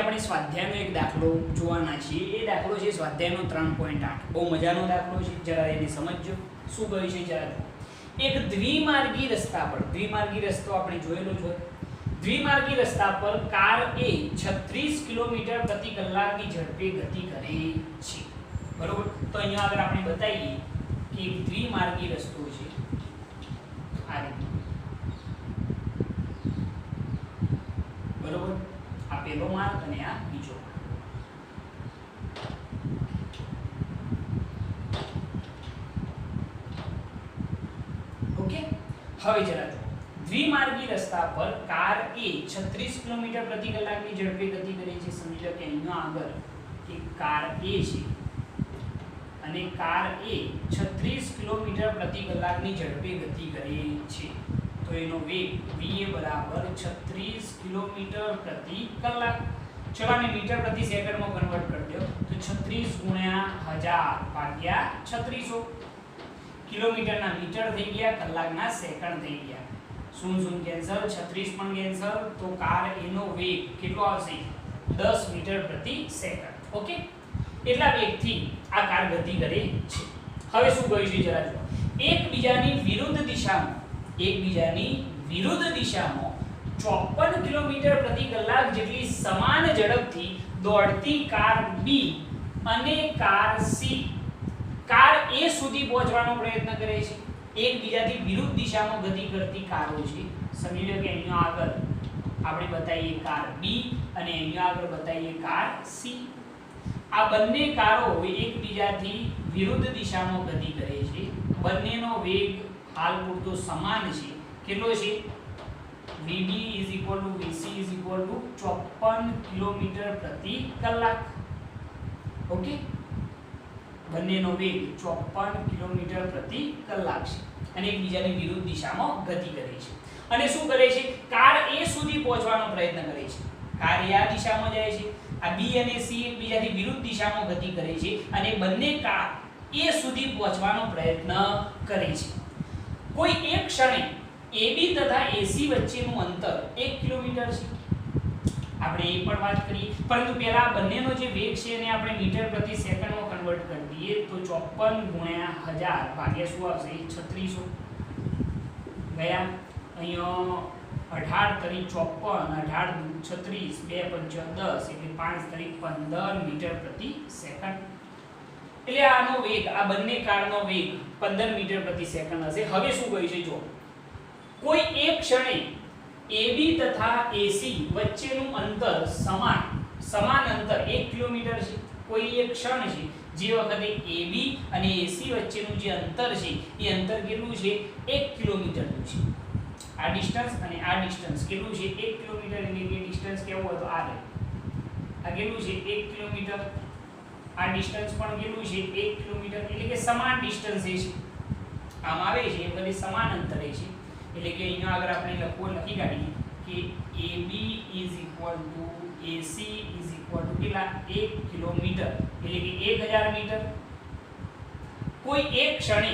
આપણે સ્વાધ્યાયનો એક દાખલો જોવાના છીએ. એ દાખલો છે સ્વાધ્યાયનો 3.8. બહુ મજાનો દાખલો છે, જરા એને સમજજો. શું કહ્યું છે જરા જુઓ. એક દ્વિમાર્ગી રસ્તા પર, દ્વિમાર્ગી રસ્તો આપણે જોયેલો છે. દ્વિમાર્ગી રસ્તા પર કાર એ 36 કિલોમીટર પ્રતિ કલાકની ઝડપે ગતિ કરે છે. બરોબર? તો અહીંયા આગળ આપણે બતાવીએ કે એક દ્વિમાર્ગી રસ્તો છે આ રીતે. બરોબર? આ પહેલો માર્ગ અને આ બીજો માર્ગ. ઓકે, હવે જરા જુઓ. દ્વિમાર્ગી રસ્તા પર કાર એ 36 કિલોમીટર પ્રતિ કલાકની ઝડપે ગતિ કરે છે. સમજી લો કે અહીંયા આગળ એક કાર એ છે અને કાર એ 36 કિલોમીટર પ્રતિ કલાકની ઝડપે ગતિ કરે છે. તો એનો વેગ v એ બરાબર 36 કિલોમીટર પ્રતિ કલાક. ચલો આને મીટર પ્રતિ સેકન્ડમાં કન્વર્ટ કરી દો. તો 36 ગુણ્યા 1000 ભાગ્યા 3600. કિલોમીટરના મીટર થઈ ગયા, કલાકના સેકન્ડ થઈ ગયા. 0 કેન્સલ, 36 પણ કેન્સલ. તો કાર એનો વેગ કેટલો આવશે? 10 મીટર પ્રતિ સેકન્ડ. ઓકે, એટલા વેગથી આ કાર ગતિ કરે છે. હવે શું કહ્યું છે જરા જુઓ. એકબીજાની વિરુદ્ધ દિશામાં 54 કિલોમીટર પ્રતિ કલાક જેટલી સમાન ઝડપથી દોડતી કાર બી અને કાર સી કાર એ સુધી પહોંચવાનો પ્રયત્ન કરે છે. એકબીજાથી વિરુદ્ધ દિશામાં ગતિ કરતી કારો છે. સમજી લો કે અહીંયા આગળ આપણે બતાવીએ કાર બી અને અહીંયા આગળ બતાવીએ કાર સી. આ બંને કારો એકબીજાથી વિરુદ્ધ દિશામાં ગતિ કરે છે. બંનેનો વેગ હાલ પૂરતો સમાન છે. કેટલો છે? vb vc 54 કિલોમીટર પ્રતિ કલાક. ઓકે, બંનેનો વેગ 54 કિલોમીટર પ્રતિ કલાક છે અને એકબીજાની વિરુદ્ધ દિશામાં ગતિ કરે છે. અને શું કરે છે? કાર એ સુધી પહોંચવાનો પ્રયત્ન કરે છે. કાર એ આ દિશામાં જાય છે, આ બી અને સી એકબીજાથી વિરુદ્ધ દિશામાં ગતિ કરે છે અને બંને કાર એ સુધી પહોંચવાનો પ્રયત્ન કરે છે. કોઈ એક ક્ષણે AB તથા AC વચ્ચેનું અંતર 1 કિલોમીટર છે. આપણે એ પણ વાત કરીએ, પરંતુ પહેલા બંનેનો જે વેગ છે એને આપણે મીટર પ્રતિ સેકન્ડમાં કન્વર્ટ કરી દઈએ. તો 54 ગુણ્યા 1000 ભાગ્યા શું આવશે? 3600. ગયા અહીંયા 18 તરી 54, 18 દુ 36, 2 5 10 એટલે 5 તરી 15 મીટર પ્રતિ સેકન્ડ. એટલે આનો વેગ, આ બંને કારનો વેગ 15 મીટર પ્રતિ સેકન્ડ હશે. હવે શું કહ્યું છે જો. કોઈ એક ક્ષણે AB તથા AC વચ્ચેનું અંતર સમાન અંતર 1 કિલોમીટર છે. કોઈ એક ક્ષણ છે જે વખતે AB અને AC વચ્ચેનું જે અંતર છે એ અંતર કેટલું છે? 1 કિલોમીટરનું છે. આ ડિસ્ટન્સ અને આ ડિસ્ટન્સ કેટલું છે? 1 કિલોમીટર. એટલે કે ડિસ્ટન્સ કેવું હતું? આ કેટલું છે? 1 કિલોમીટર. આ ડિસ્ટન્સ પણ કેટલું છે? 1 કિલોમીટર. એટલે કે સમાન ડિસ્ટન્સ છે. આમ આવે છે એટલે સમાન અંતરે છે. એટલે કે અહીંયા આગળ આપણે લખી કાઢીએ કે AB AC કેટલા? 1 કિલોમીટર. એટલે કે 1000 મીટર. કોઈ એક ક્ષણે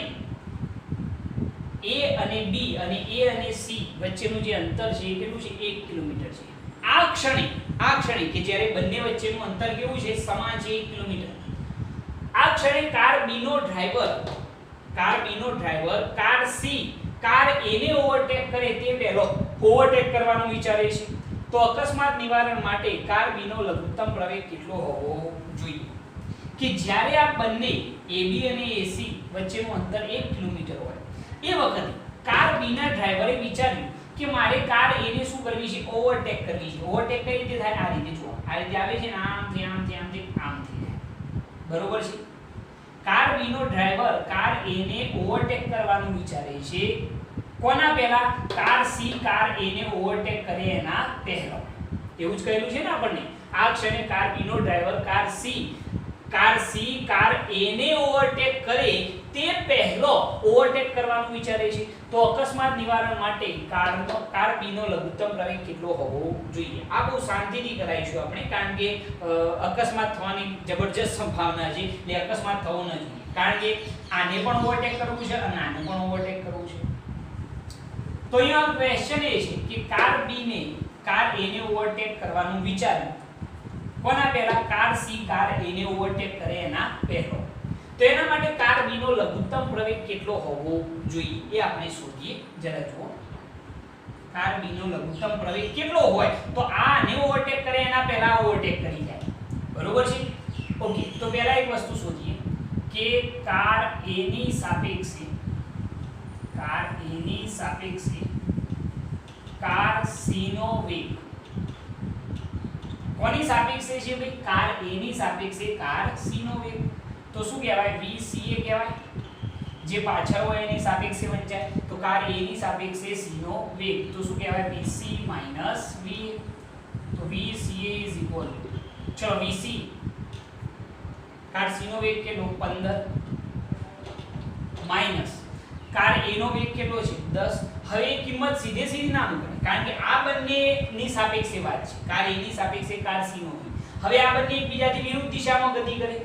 A અને B અને A અને C વચ્ચેનું જે અંતર છે એ કેટલું છે? 1 કિલોમીટર છે. આ ક્ષણે કે જ્યારે બંને વચ્ચેનું અંતર કેવું છે? સમાન છે, 1 કિલોમીટર. આ ક્ષણે કાર B નો driver car C car A ને ઓવરટેક કરે તે પહેલો ઓવરટેક કરવાનું વિચારે છે. તો અકસ્માત નિવારણ માટે કાર B નો લઘુત્તમ પ્રવેગ કેટલો હોવો જોઈએ? કે જ્યારે આ બંને AB અને AC વચ્ચેનું અંતર 1 કિલોમીટર હોય એ વખતે કાર B ના ડ્રાઈવરે વિચાર્યું કે મારે કાર A ને શું કરવી છે? ઓવરટેક કરવી છે. ઓવરટેક કઈ રીતે થાય? આ રીતે જુઓ. આ રીતે આવે છે ને, આમથી જાય. બરોબર છે? કાર B નો ડ્રાઈવર કાર A ને ઓવરટેક કરવાનું વિચારે છે. કોના પહેલા? કાર C કાર A ને ઓવરટેક કરે એના પહેલા. એવું જ કહેલું છે ને આપણને. આ ક્ષણે કાર B નો driver car C car A ને ઓવરટેક કરે તે પહેલો ઓવરટેક કરવાનું વિચારે છે. તો અકસ્માત નિવારણ માટે કાર B નો લઘુત્તમ પ્રવેગ કેટલો હોવો જોઈએ? આ બહુ શાંતિથી કરાઈશું આપણે, કારણ કે અકસ્માત થવાની જબરજસ્ત સંભાવના છે. એટલે અકસ્માત થવો ન જોઈએ, કારણ કે આને પણ ઓવરટેક કરવું છે અને આને પણ ઓવરટેક કરવું છે. તો અહીંયા ક્વેશ્ચન એ છે કે કાર A ને ઓવરટેક કરવાનું વિચાર્યું કોના પહેલા? કાર સી કાર એ ને ઓવરટેક કરે એના પહેલો. તો એના માટે કાર બી નો લઘુત્તમ પ્રવેગ કેટલો હોવો જોઈએ એ આપણે શોધીએ. જરા જુઓ, કાર બી નો લઘુત્તમ પ્રવેગ કેટલો હોય તો આ ને ઓવરટેક કરે એના પહેલા ઓવરટેક કરી જાય. બરોબર છે? ઓકે, તો પહેલા એક વસ્તુ શોધીએ કે કાર એ ની સાપેક્ષે કાર સી નો વેગ કોની સાપેક્ષે છે ભાઈ? કાર એ ની સાપેક્ષે કાર સી નો વેગ. તો શું કહેવાય? vca કહેવાય. જે પાછળ હોય એની સાપેક્ષે વંચાય. તો કાર એ ની સાપેક્ષે c નો વેગ તો શું કહેવાય? vc va. તો vca ચલો vc કાર c નો વેગ કેટલો? 15 માઈનસ કાર a નો વેગ કેટલો છે? 10. હવે એ કિંમત સીધે સીધી ના મૂકે કારણ કે આ બંનેની સાપેક્ષે વાત છે. કાર a ની સાપેક્ષે કાર c નો વેગ. હવે આ બંને એકબીજાથી વિરુદ્ધ દિશામાં ગતિ કરે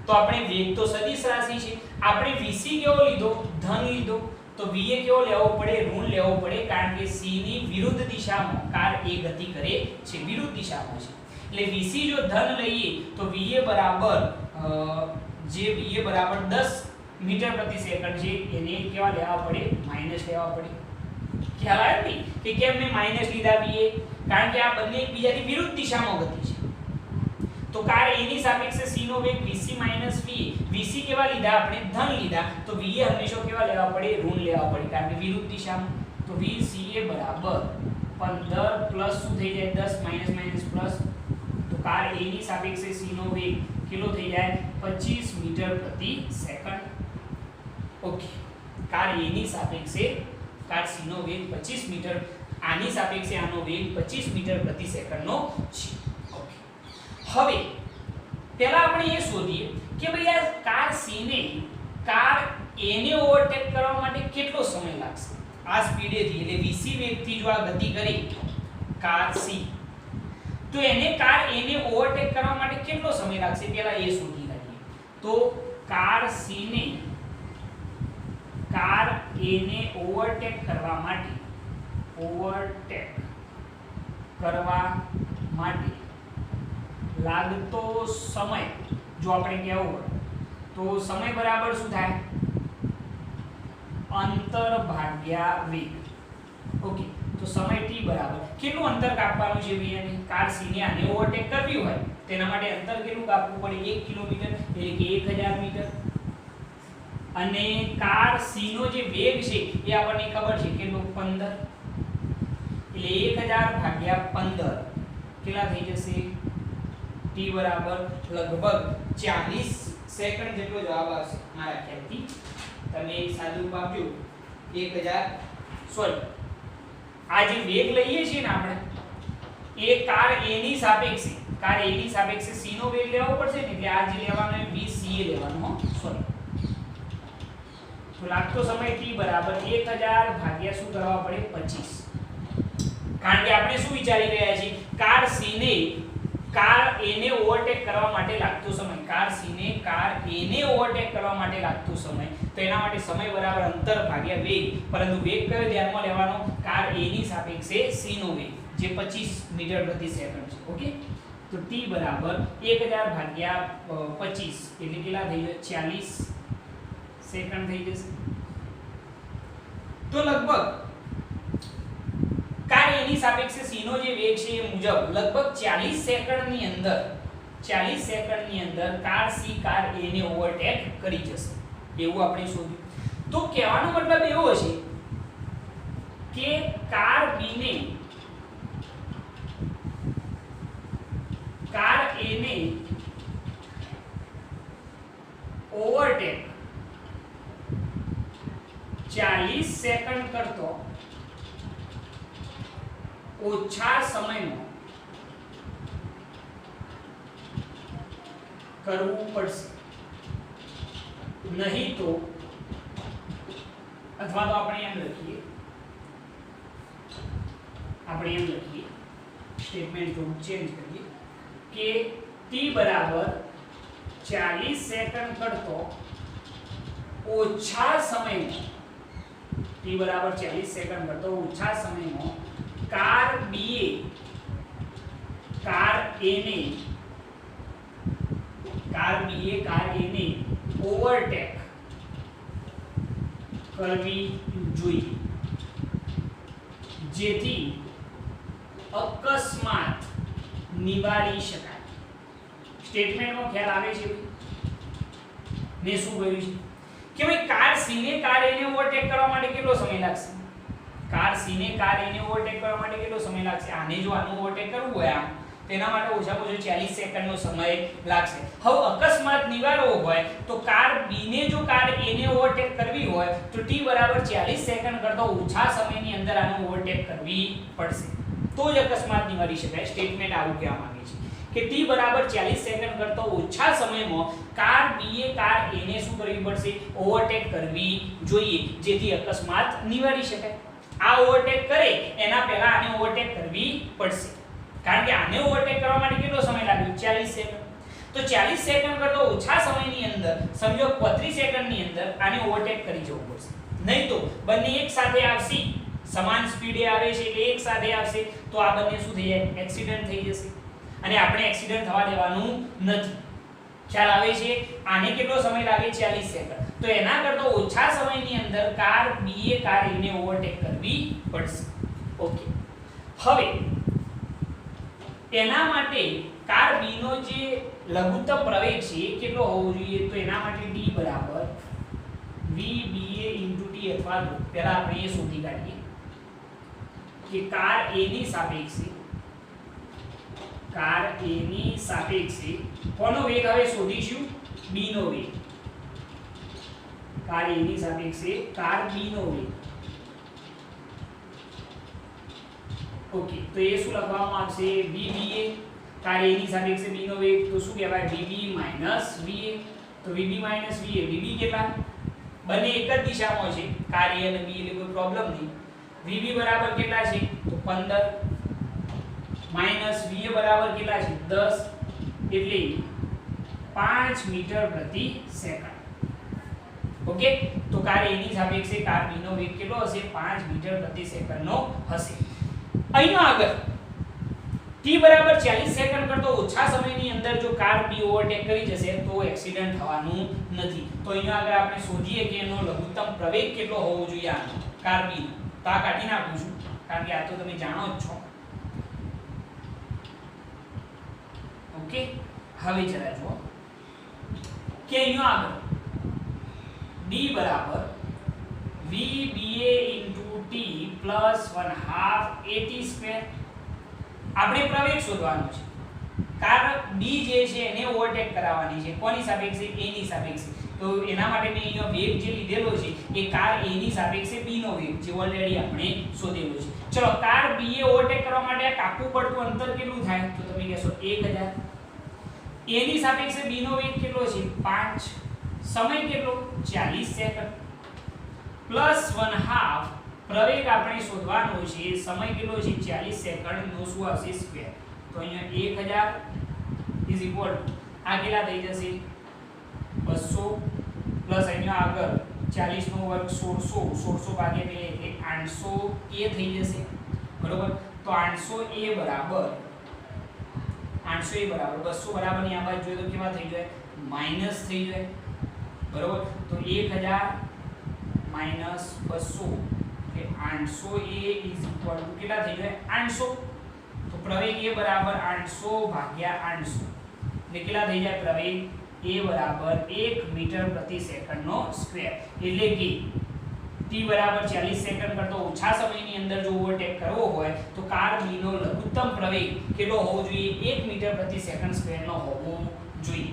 તો આપણે વેગ તો સદિશ રાશિ છે. આપણે vc કેવો લીધો? ધન લીધો. તો va કેવો લેવો પડે? ઋણ લેવો પડે કારણ કે c ની વિરુદ્ધ દિશામાં કાર a ગતિ કરે છે, વિરુદ્ધ દિશામાં છે. એટલે vc જો ધન લઈએ તો va બરાબર 10 મીટર પ્રતિ સેકન્ડ છે એને કેવા લેવા પડે? માઈનસ લેવા પડે. ખ્યાલ આવ્યો ને કે કેમ મેં માઈનસ લીધા va? કારણ કે આ બંને એકબીજાથી વિરુદ્ધ દિશામાં ગતિ છે. તો કાર a ની સાપેક્ષે c નો વેગ vc - va. vc કેવા લીધા? આપણે ધન લીધા. તો va હંમેશા કેવા લેવા પડે? ઋણ લેવા પડે કારણ કે વિરુદ્ધ દિશામાં. તો vca બરાબર 15 પ્લસ શું થઈ જાય? 10 માઈનસ માઈનસ પ્લસ. તો કાર a ની સાપેક્ષે c નો વેગ કેટલો થઈ જાય? 25 મીટર પ્રતિ સેકન્ડ. ઓકે, કાર a ની સાપેક્ષે કાર c નો વેગ 25 મીટર, આની સાપેક્ષે આનો વેગ 25 મીટર પ્રતિ સેકન્ડ નો છે. ઓકે, હવે પહેલા આપણે એ શોધીએ કે ભાઈ આ કાર c ને કાર a ને ઓવરટેક કરવા માટે કેટલો સમય લાગશે? આ સ્પીડેથી એટલે vc વેગથી જો આ ગતિ કરે કાર c તો એને કાર a ને ઓવરટેક કરવા માટે કેટલો સમય લાગશે? પહેલા એ શોધી કાઢીએ. તો કાર c ને કાર a ને ઓવરટેક કરવા માટે લાગતો સમય જો આપણે કહેવો હોય તો સમય બરાબર શું થાય? અંતર ભાગ્યા વેગ. ઓકે, તો સમય t બરાબર કેટલું અંતર કાપવાનું છે ભાઈ? કાર c ને આને ઓવરટેક કરવી હોય તેના માટે અંતર કેટલું કાપવું પડે? 1 કિલોમીટર એટલે કે 1000 મીટર. અને કાર c નો જે વેગ છે એ આપણને ખબર છે કેટલો? 15. એટલે 1000 ભાગ્યા 15 કેટલા થઈ જશે? t બરાબર લગભગ 40 સેકન્ડ જેટલો જવાબ આવશે મારા ખ્યાલથી. તમે એક સાદું આપજો 1000 સોરી આ જે વેગ લઈએ છીએ ને આપણે એ કાર a ની સાપેક્ષે c નો વેગ લેવો પડશે ને એટલે આ જે લેવાનો એ vca લેવાનો. સોરી, તો લાગતો સમય t બરાબર 1000 ભાગ્યા શું કરવા પડે? 25. કારણ કે આપણે શું વિચારી રહ્યા છીએ? કાર c ને કાર a ને ઓવરટેક કરવા માટે લાગતો સમય, કાર c ને કાર a ને ઓવરટેક કરવા માટે લાગતો સમય. તો એના માટે સમય બરાબર અંતર ભાગ્યા વેગ. પરંતુ વેગ કયો ધ્યાનમાં લેવાનો? કાર a ની સાપેક્ષે c નો વેગ જે 25 મીટર પ્રતિ સેકન્ડ છે. ઓકે, તો t બરાબર 1000 ભાગ્યા 25 એટલે કેટલા થઈ જશે? 40 સેકન્ડ થઈ જશે. તો લગભગ કાર a ની સાપેક્ષે c નો જે વેગ છે એ મુજબ લગભગ 40 સેકન્ડની અંદર કાર c કાર a ને ઓવરટેક કરી જશે એવું આપણે શોધ્યું. તો કહેવાનો મતલબ એવો છે કે કાર a ને ઓવરટેક 40 સેકન્ડ કરતો ઓછા સમયમાં કરવું પડશે. નહીં તો અથવા તો આપણે એમ લખીએ સ્ટેટમેન્ટ થોડું ચેન્જ કરીએ કે t બરાબર 40 સેકન્ડ કરતો ઓછા સમયમાં કાર a A ને ઓવરટેક કરવી જોઈએ, જેથી અકસ્માત નિવારી શકાય. સ્ટેટમેન્ટમાં ખ્યાલ આવે છે મેં શું કહ્યું છે કે ભાઈ કાર C ને કાર A ને ઓવરટેક કરવા માટે કેટલો સમય લાગશે? કાર C ને કાર A ને ઓવરટેક કરવા માટે કેટલો સમય લાગશે? આને જો આનું ઓવરટેક કરવું હોય આમ તેના માટે ઓછામાં ઓછો 40 સેકન્ડનો સમય લાગશે. હવે અકસ્માત નિવારવો હોય તો કાર B ને જો કાર A ને ઓવરટેક કરવી હોય તો t બરાબર 40 સેકન્ડ કરતા ઓછા સમયની અંદર આનો ઓવરટેક કરવી પડશે, તો જ અકસ્માત નિવારી શકાય. સ્ટેટમેન્ટ આવું કહેવા માંગે છે કે t બરાબર 40 સેકન્ડ કરતા ઓછા સમયમાં car B A car A ને શું કરવી પડશે? ઓવરટેક કરવી જોઈએ, જેથી અકસ્માત નિવારી શકાય. આ ઓવરટેક કરે એના પહેલા આને ઓવરટેક કરવી પડશે, કારણ કે આને ઓવરટેક કરવા માટે કેટલો સમય લાગ્યો? 40 સેકન્ડ. તો 40 સેકન્ડ કરતા ઓછા સમયની અંદર, સમજો 35 સેકન્ડની અંદર આને ઓવરટેક કરી જવું પડશે. નહીં તો બંને એક સાથે આવશે, સમાન સ્પીડે આવે છે એટલે એક સાથે આવશે, તો આ બંને શું થઈ જાય? એક્સિડન્ટ થઈ જશે. અને આપણે એક્સિડન્ટ થવા દેવાનું નથી. ખ્યાલ આવે છે? આને કેટલો સમય લાગે? 40 સેકન્ડ. તો એના કરતા ઓછા સમયની અંદર car B A car A ને ઓવરટેક કરવી પડશે. ઓકે. હવે એના માટે કાર B નો જે લઘુત્તમ પ્રવેગ છે એ કેટલો હોવો જોઈએ? તો એના માટે d બરાબર VBA * t, અથવા તો પહેલા આપણે એ શોધી કાઢીએ કે કાર A ની સાપેક્ષે કોનો વેગ હવે શોધીશું? B નો વેગ. કાર A ની સાપેક્ષે કાર B નો વેગ. ઓકે, તો એ શું લખવામાં આવશે? VBA. કાર A ની સાપેક્ષે B નો વેગ તો શું કહેવાય? VB - VA. તો VB - VA, VB કેટલા? બંને એક જ દિશામાં છે, કાર A અને B, એટલે કોઈ પ્રોબ્લેમ નહીં. VB બરાબર કેટલા છે? તો 15 માઈનસ VA બરાબર કેટલા છે? 10, એટલે 5 મીટર પ્રતિ સેકન્ડ. ઓકે, તો કાર A ની સાપેક્ષે કાર B નો વેગ કેટલો હશે? 5 મીટર પ્રતિ સેકન્ડનો હશે. અહીંયા આગળ t બરાબર 40 સેકન્ડ કરતા ઓછા સમયની અંદર જો કાર B ઓવરટેક કરી જશે તો એક્સિડન્ટ થવાનું નથી. તો અહીંયા આગળ આપણે શોધીએ કે એનો લઘુત્તમ પ્રવેગ કેટલો હોવો જોઈએ આનો, કાર B નો. તો આ કાઢી નાખું છું, કારણ કે આ તો તમે જાણો જ છો. ઓકે, હવે જરા જુઓ કે અહીંયા આગળ d બરાબર VBA * t + 1/2 AT². આપણે પ્રવેગ શોધવાનો છે. કાર B જે છે એને ઓવરટેક કરાવવાની છે. કોની સાપેક્ષે? A ની સાપેક્ષે. તો એના માટે મેં અહીંયા વેગ જે લીધેલો છે એ કાર A ની સાપેક્ષે B નો વેગ જે ઓલરેડી આપણે શોધેલો છે. ચલો, કાર B એ ઓવરટેક કરવા માટે આ કાપવું પડતું અંતર કેટલું થાય? તો તમે કહેશો 1000. A ની સાપેક્ષે B નો વેગ કેટલો છે? 5. સમય કેટલો? 40 સેકન્ડ. પ્લસ 1/2 પ્રવેગ આપણે શોધવાનો છે, સમય કેટલો છે? 40 સેકન્ડ નો શું આવશે? સ્ક્વેર. તો અહીંયા 1000 આ કેટલા થઈ જશે? 200 પ્લસ અહીંયા આગળ 40 નો વર્ગ 1600 ભાગ્યા 2 એટલે 800 a થઈ જશે. બરોબર? તો 800 a બરાબર 200 બરાબર ની આ બાજુ જોઈએ તો કેવા થઈ જાય? માઈનસ થઈ જાય. બરોબર? તો 1000 માઈનસ 200 એટલે 800a કેટલા થઈ જાય? 800. તો પ્રવેગ a બરાબર 800 ભાગ્યા 800 એટલે કેટલા થઈ જાય? પ્રવેગ a બરાબર 1 મીટર પ્રતિ સેકન્ડ નો સ્ક્વેર. એટલે કે t બરાબર 40 સેકન્ડ કરતા ઓછા સમયની અંદર જો ઓવરટેક કરવો હોય તો કાર B નો લઘુત્તમ પ્રવેગ કેટલો હોવો જોઈએ? 1 મીટર પ્રતિ સેકન્ડ સ્ક્વેર નો હોવો જોઈએ.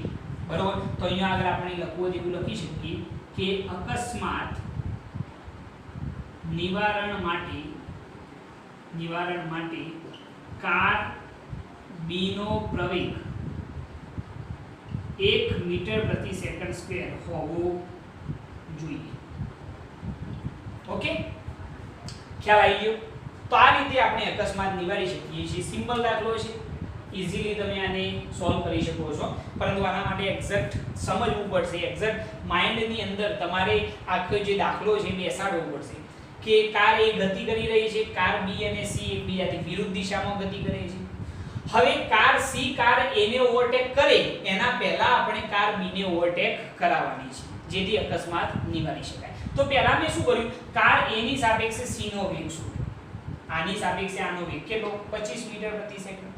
બરોબર? તો અહીંયા આગળ આપણે લખવું એવું લખી શકીએ કે અકસ્માત નિવારણ માટે કાર B નો પ્રવેગ 1 મીટર પ્રતિ સેકન્ડ સ્ક્વેર હોવો જોઈએ. ઓકે, ખ્યાલ આવી ગયો? તો આ રીતે આપણે અકસ્માત નિવારી શકીએ છીએ. સિમ્પલ દાખલો છે, ઇઝીલી તમે આને સોલ્વ કરી શકો છો, પરંતુ આના માટે એક્ઝેક્ટ સમજવું પડશે. એક્ઝેક્ટ માઇન્ડની અંદર તમારે આખો જે દાખલો છે બેસાડવો પડશે કે કાર A ગતિ કરી રહી છે, કાર B અને C એકબીજાથી વિરુદ્ધ દિશામાં ગતિ કરે છે. હવે કાર C કાર A ને ઓવરટેક કરે એના પહેલા આપણે કાર B ને ઓવરટેક કરાવવાની છે, જેથી અકસ્માત નિવારી શકાય. તો પહેલા મેં શું કર્યું, કાર A ની સાપેક્ષે C નો વેગ શોધ્યો, આની સાપેક્ષે આનો વેગ કેટલો 25 મીટર પ્રતિ સેકન્ડ.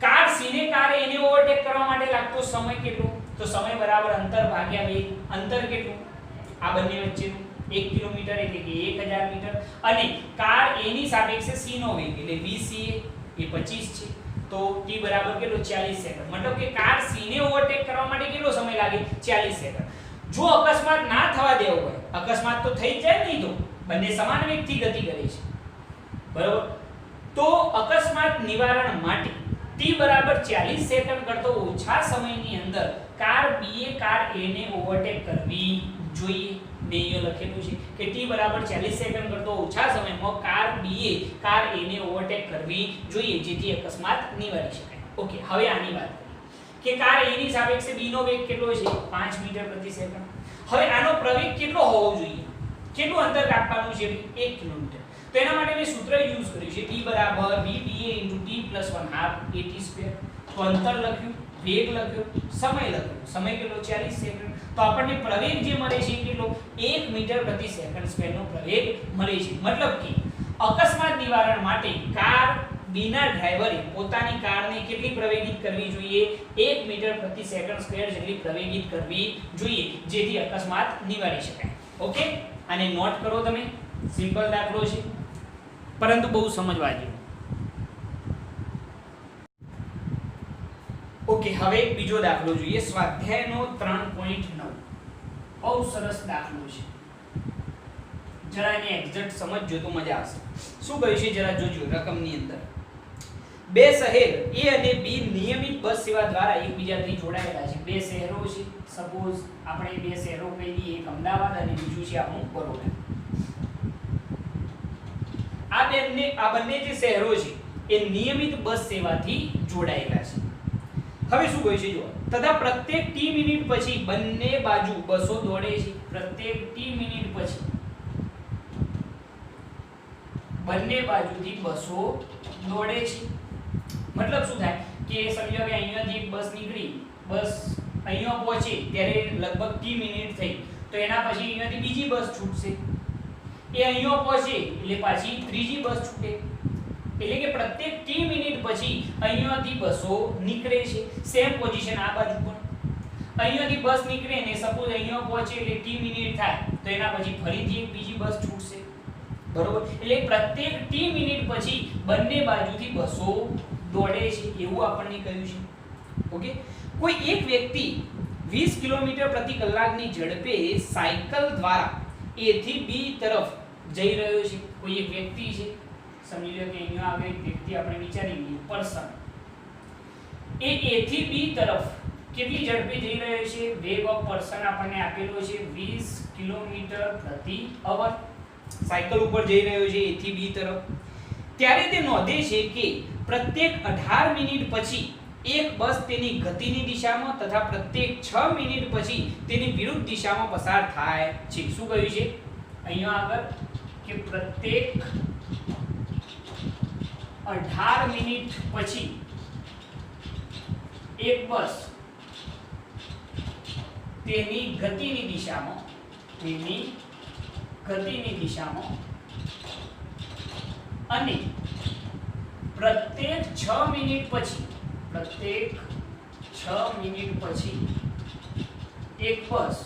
કાર C ને કાર A ને ઓવરટેક કરવા માટે લાગતો સમય કેટલો, તો સમય બરાબર અંતર ભાગ્યા વેગ. અંતર કેટલું આ બંને વચ્ચેનું 1 કિલોમીટર એટલે કે 1000 મીટર, અને કાર A ની સાપેક્ષે C નો વેગ એટલે vca એ 25 છે, તો t બરાબર કેટલો 40 સેકન્ડ. મતલબ કે કાર C ને ઓવરટેક કરવા માટે કેટલો સમય લાગે 40 સેકન્ડ. જો અકસ્માત ના થવા દેવો હોય, અકસ્માત તો થઈ જ જાય નહીં, તો બંને સમાન વેગથી ગતિ કરે છે, બરાબર, તો અકસ્માત નિવારણ માટે t બરાબર 40 સેકન્ડ કરતો ઓછા સમયની અંદર car B A car A ને ઓવરટેક કરવી જોઈએ. મેં અહીંયા લખેલું છે કે t બરાબર 40 સેકન્ડ કરતો ઓછા સમયમાં car B A car A ને ઓવરટેક કરવી જોઈએ, જેથી અકસ્માત નિવારી શકાય. ઓકે, હવે આની વાત કરીએ કે કાર A ની સાપેક્ષે B નો વેગ કેટલો છે 5 મીટર પ્રતિ સેકન્ડ. હવે આનો પ્રવેગ કેટલો હોવો જોઈએ, કેટલું અંતર કાપવાનું છે 1 કિલોમીટર. તો એના માટે મેં સૂત્ર યુઝ કર્યું છે t બરાબર vba * t + 1/2 at². તો અંતર લખ્યું, વેગ લખ્યો, સમય લખ્યો. સમય કેટલો 40 સેકન્ડ. તો આપણને પ્રવેગ જે મળે છે કેટલો 1 મીટર પ્રતિ સેકન્ડ² નો પ્રવેગ મળે છે. મતલબ કે અકસ્માત નિવારણ માટે કાર B ના ડ્રાઈવરે પોતાની કારને કેટલી પ્રવેગિત કરવી જોઈએ 1 મીટર પ્રતિ સેકન્ડ² જેટલી પ્રવેગિત કરવી જોઈએ, જેથી અકસ્માત નિવારી શકાય. ઓકે, આને નોટ કરો તમે. સિમ્પલ દાખલો છે, પરંતુ બહુ સમજવા જેવો. ઓકે, હવે બીજો દાખલો જોઈએ, સ્વાધ્યાયનો 3.9. બહુ સરસ દાખલો છે, જરા એને એક્ઝેક્ટ સમજજો તો મજા આવશે. શું કહ્યું છે જરા જોજો. રકમની અંદર બે શહેર A અને B નિયમિત બસ સેવા દ્વારા એકબીજાથી જોડાયેલા છે. બે શહેરો છે, સપોઝ આપણે બે શહેરો કહી દઈએ, એક અમદાવાદ અને બીજું છે આપણું બરોડા. આ બંને જે શહેરો છે એ નિયમિત બસ સેવાથી જોડાયેલા છે. હવે શું કહે છે જો, તથા પ્રત્યેક t મિનિટ પછી બંને બાજુ બસો દોડે છે. પ્રત્યેક t મિનિટ પછી બંને બાજુથી બસો દોડે છે. મતલબ શું થાય કે સમજો કે અહીંયાથી એક બસ નીકળી, બસ અહીંયા પહોંચે ત્યારે લગભગ t મિનિટ થઈ, તો એના પછી અહીંયાથી બીજી બસ છૂટશે. એ અહીંયા પહોંચે એટલે પાછી ત્રીજી બસ છૂટે. એટલે કે પ્રત્યેક t મિનિટ પછી અહીંયાથી બસો નીકળે છે. સેમ પોઝિશન આ બાજુ પણ અહીંયાથી બસ નીકળે ને સપોઝ અહીંયા પહોંચે એટલે t મિનિટ થાય, તો એના પછી ફરીથી એક બીજી બસ છૂટશે, બરોબર. એટલે પ્રત્યેક t મિનિટ પછી બંને બાજુથી બસો દોડે છે, એવું આપણને કહ્યું છે. ઓકે, કોઈ એક વ્યક્તિ 20 કિલોમીટર પ્રતિ કલાકની ઝડપે સાયકલ દ્વારા A થી B તરફ જઈ રહ્યો છે. કોઈ એક વ્યક્તિ છે, સમજી લો કે અહીંયા આગળ એક વ્યક્તિ આપણે વિચારી લઈએ, પર્સન. એ A થી B તરફ કેટલી ઝડપે જઈ રહ્યો છે, વેગ ઓફ પર્સન આપણને આપેલો છે 20 કિલોમીટર પ્રતિ અવર. સાયકલ ઉપર જઈ રહ્યો છે A થી B તરફ. ત્યારે તે નોંધે છે કે પ્રત્યેક 18 મિનિટ પછી એક બસ તેની ગતિની દિશામાં તથા પ્રત્યેક 6 મિનિટ પછી તેની વિરુદ્ધ દિશામાં પસાર થાય છે. શું કહ્યું છે અહીંયા આગળ કે પ્રત્યેક 18 મિનિટ પછી એક બસ તેની ગતિની દિશામાં અને પ્રત્યેક 6 મિનિટ પછી એક બસ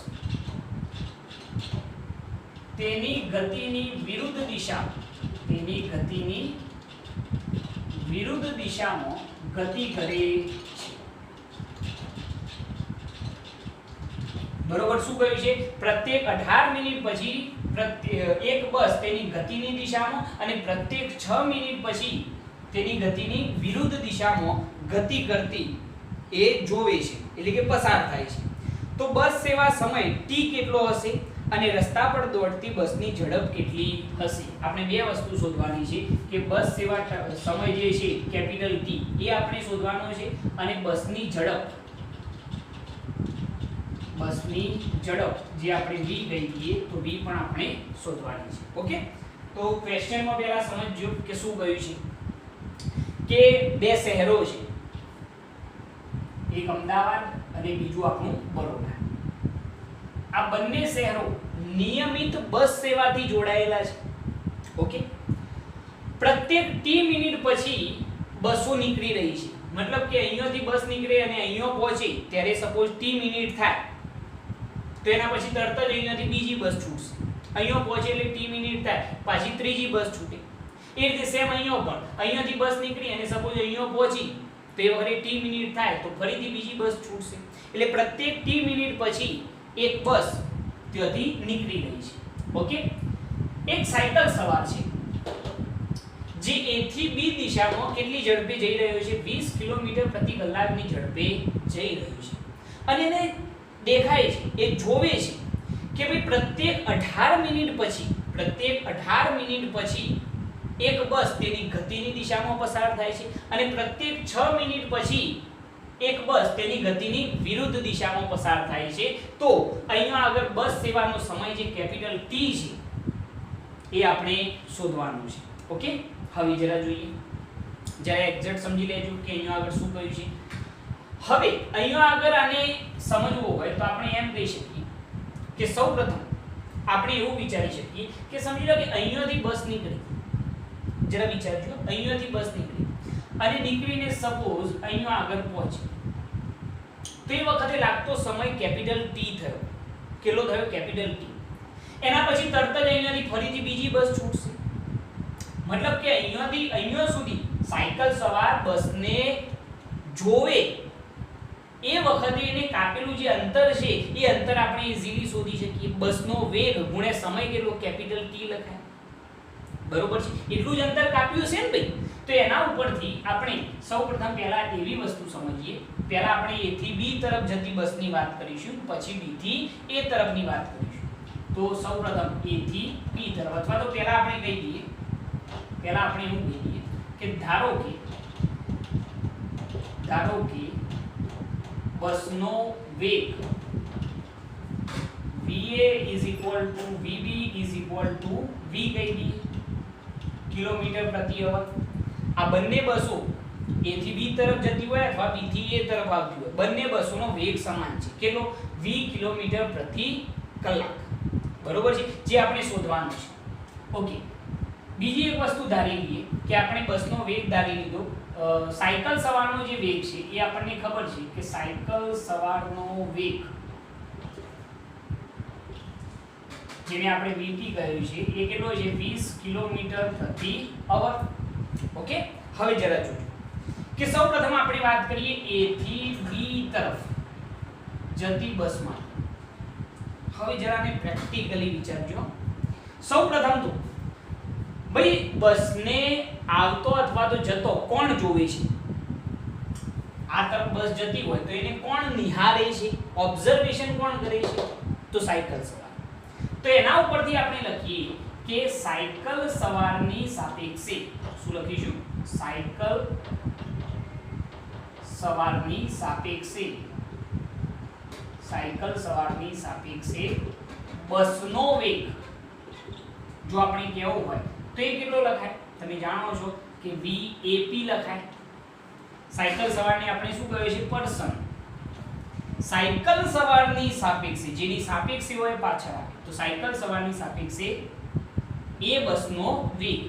તેની ગતિની વિરુદ્ધ દિશામાં ગતિ કરે છે. બરોબર. શું કહ્યું છે, પ્રત્યેક 18 મિનિટ પછી એક બસ તેની ગતિની દિશામાં અને પ્રત્યેક 6 મિનિટ પછી તેની ગતિની વિરુદ્ધ દિશામાં ગતિ કરતી એ જોવે છે, એટલે કે પસાર થાય છે. તો બસ સેવા સમય t કેટલો હશે અને રસ્તા પર દોડતી બસની ઝડપ કેટલી હશે. આપણે બે વસ્તુ શોધવાની છે કે બસ સેવા સમય જે છે કેપિટલ T એ આપણે શોધવાનો છે, અને બસની ઝડપ જે આપણે v કહી દઈએ તો v પણ આપણે શોધવાની છે. ઓકે, તો ક્વેશ્ચનમાં પહેલા સમજજો કે શું કહ્યું છે કે બે શહેરો છે, એક અમદાવાદ અને બીજું આપણું બરોડા. આ બંને શહેરો નિયમિત બસ સેવાથી જોડાયેલા છે. ઓકે, પ્રત્યેક ટી મિનિટ પછી બસો નીકળી રહી છે. મતલબ કે અહીંયાથી બસ નીકળે અને અહીંયા પહોંચે ત્યારે સપોઝ ટી મિનિટ થાય તો એના પછી તરત જ અહીંયાથી બીજી બસ છૂટશે. અહીંયા પહોંચે એટલે ટી મિનિટ થાય, પાછી ત્રીજી બસ છૂટે. એ રીતે સેમ અહીંયા પણ અહીંયાથી બસ નીકળી અને સપોઝ અહીંયા પહોંચી તો એ વખતે ટી મિનિટ થાય તો ફરીથી બીજી બસ છૂટશે. એટલે પ્રત્યેક ટી મિનિટ પછી એક બસ ત્યાંથી નીકળી રહી છે. ઓકે, એક સાયકલ સવાર છે જે A થી B દિશામાં કેટલી ઝડપે જઈ રહ્યો છે? 20 કિલોમીટર પ્રતિ કલાકની ઝડપે જઈ રહ્યો છે. અને એને દેખાય છે, એ જોવે છે કે ભાઈ પ્રત્યેક 18 મિનિટ પછી એક બસ તેની ગતિની દિશામાં પસાર થાય છે અને પ્રત્યેક 6 મિનિટ પછી એક બસ તેની ગતિની વિરુદ્ધ દિશામાં પસાર થાય છે. તો અહીંયા આગળ બસ સેવાનો સમય જે કેપિટલ T છે એ આપણે શોધવાનું છે. ઓકે, હવે જરા જોઈએ, જરા એક્ઝેક્ટ સમજી લેજો કે અહીંયા આગળ શું કહ્યું છે. હવે અહીંયા આગળ આને સમજવું હોય તો આપણે એમ કહી શકીએ કે સૌપ્રથમ આપણે એવું વિચારી શકીએ કે સમજી લો કે અહીંયાથી બસ નીકળી, જરા વિચારજો, અહીંયાથી બસ નીકળી અને નીકળીને સપોઝ અહીંયા આગળ પહોંચી તો એ વખતે લાગતો સમય કેપિટલ T થયો. કેટલો થયો? Capital T. એના પછી તરત જ અહીંયાથી ફરીથી બીજી બસ છૂટશે. મતલબ કે અહીંયાથી અહીંયા સુધી સાયકલ સવાર બસને જોવે એ વખતે એને કાપેલું જે અંતર છે એ અંતર આપણે ઈઝીલી શોધી શકીએ. બસનો વેગ ગુણ્યા સમય કેટલો? કેપિટલ T લખાય. બરોબર છે, એટલું જ અંતર કાપ્યું છે ને ભાઈ. તો એના ઉપરથી આપણે સૌપ્રથમ પહેલા એવી વસ્તુ સમજીએ, પહેલા આપણે A થી B તરફ જતી બસની વાત કરીશું, પછી B થી A તરફની વાત કરીશું. તો સૌપ્રથમ A થી B તરફ, અથવા તો પહેલા આપણે કહી દઈએ, પહેલા આપણે એવું કહી દઈએ કે ધારો કે બસનો વેગ VA VB V કહી દઈએ કિલોમીટર પ્રતિ અવર. આ બંને બસો A થી B તરફ જતી હોય અથવા B થી A તરફ આવતી હોય, બંને બસોનો વેગ સમાન છે. કેટલો? V કિલોમીટર પ્રતિ કલાક. બરોબર છે, જે આપણે શોધવાનું છે. ઓકે, બીજી એક વસ્તુ ધારી લઈએ કે આપણે બસનો વેગ ધારી લીધો. સાયકલ સવારનો જે વેગ છે એ આપણને ખબર છે કે સાયકલ સવારનો વેગ જેને આપણે VT કહ્યું છે એ કેટલો છે? 20 કિલોમીટર પ્રતિ અવર. ઓકે, હવે જરા જોજો કે સૌપ્રથમ આપણે વાત કરીએ A થી B તરફ જતી બસમાં. હવે જરાને પ્રેક્ટિકલી વિચારજો. સૌપ્રથમ તો ભાઈ બસને આવતો અથવા તો જતો કોણ જોવે છે? આ તરફ બસ જતી હોય તો એને કોણ નિહાળે છે? ઓબ્ઝર્વેશન કોણ કરે છે? તો સાયકલ સવાર. તો એના ઉપરથી આપણે લખીએ કે સાયકલ સવારની સાપેક્ષે શું લખીશું? સાયકલ સવારની સાપેક્ષે બસનો વેગ જો આપણે કહેવું હોય તો એ કેટલો લખાય? તમે જાણો છો કે VAP લખાય. સાયકલ સવારને આપણે શું કહે છે? પર્સન. સાયકલ સવારની સાપેક્ષે, જેની સાપેક્ષે હોય પાછળ આવે, તો સાયકલ સવારની સાપેક્ષે એ બસનો વેગ,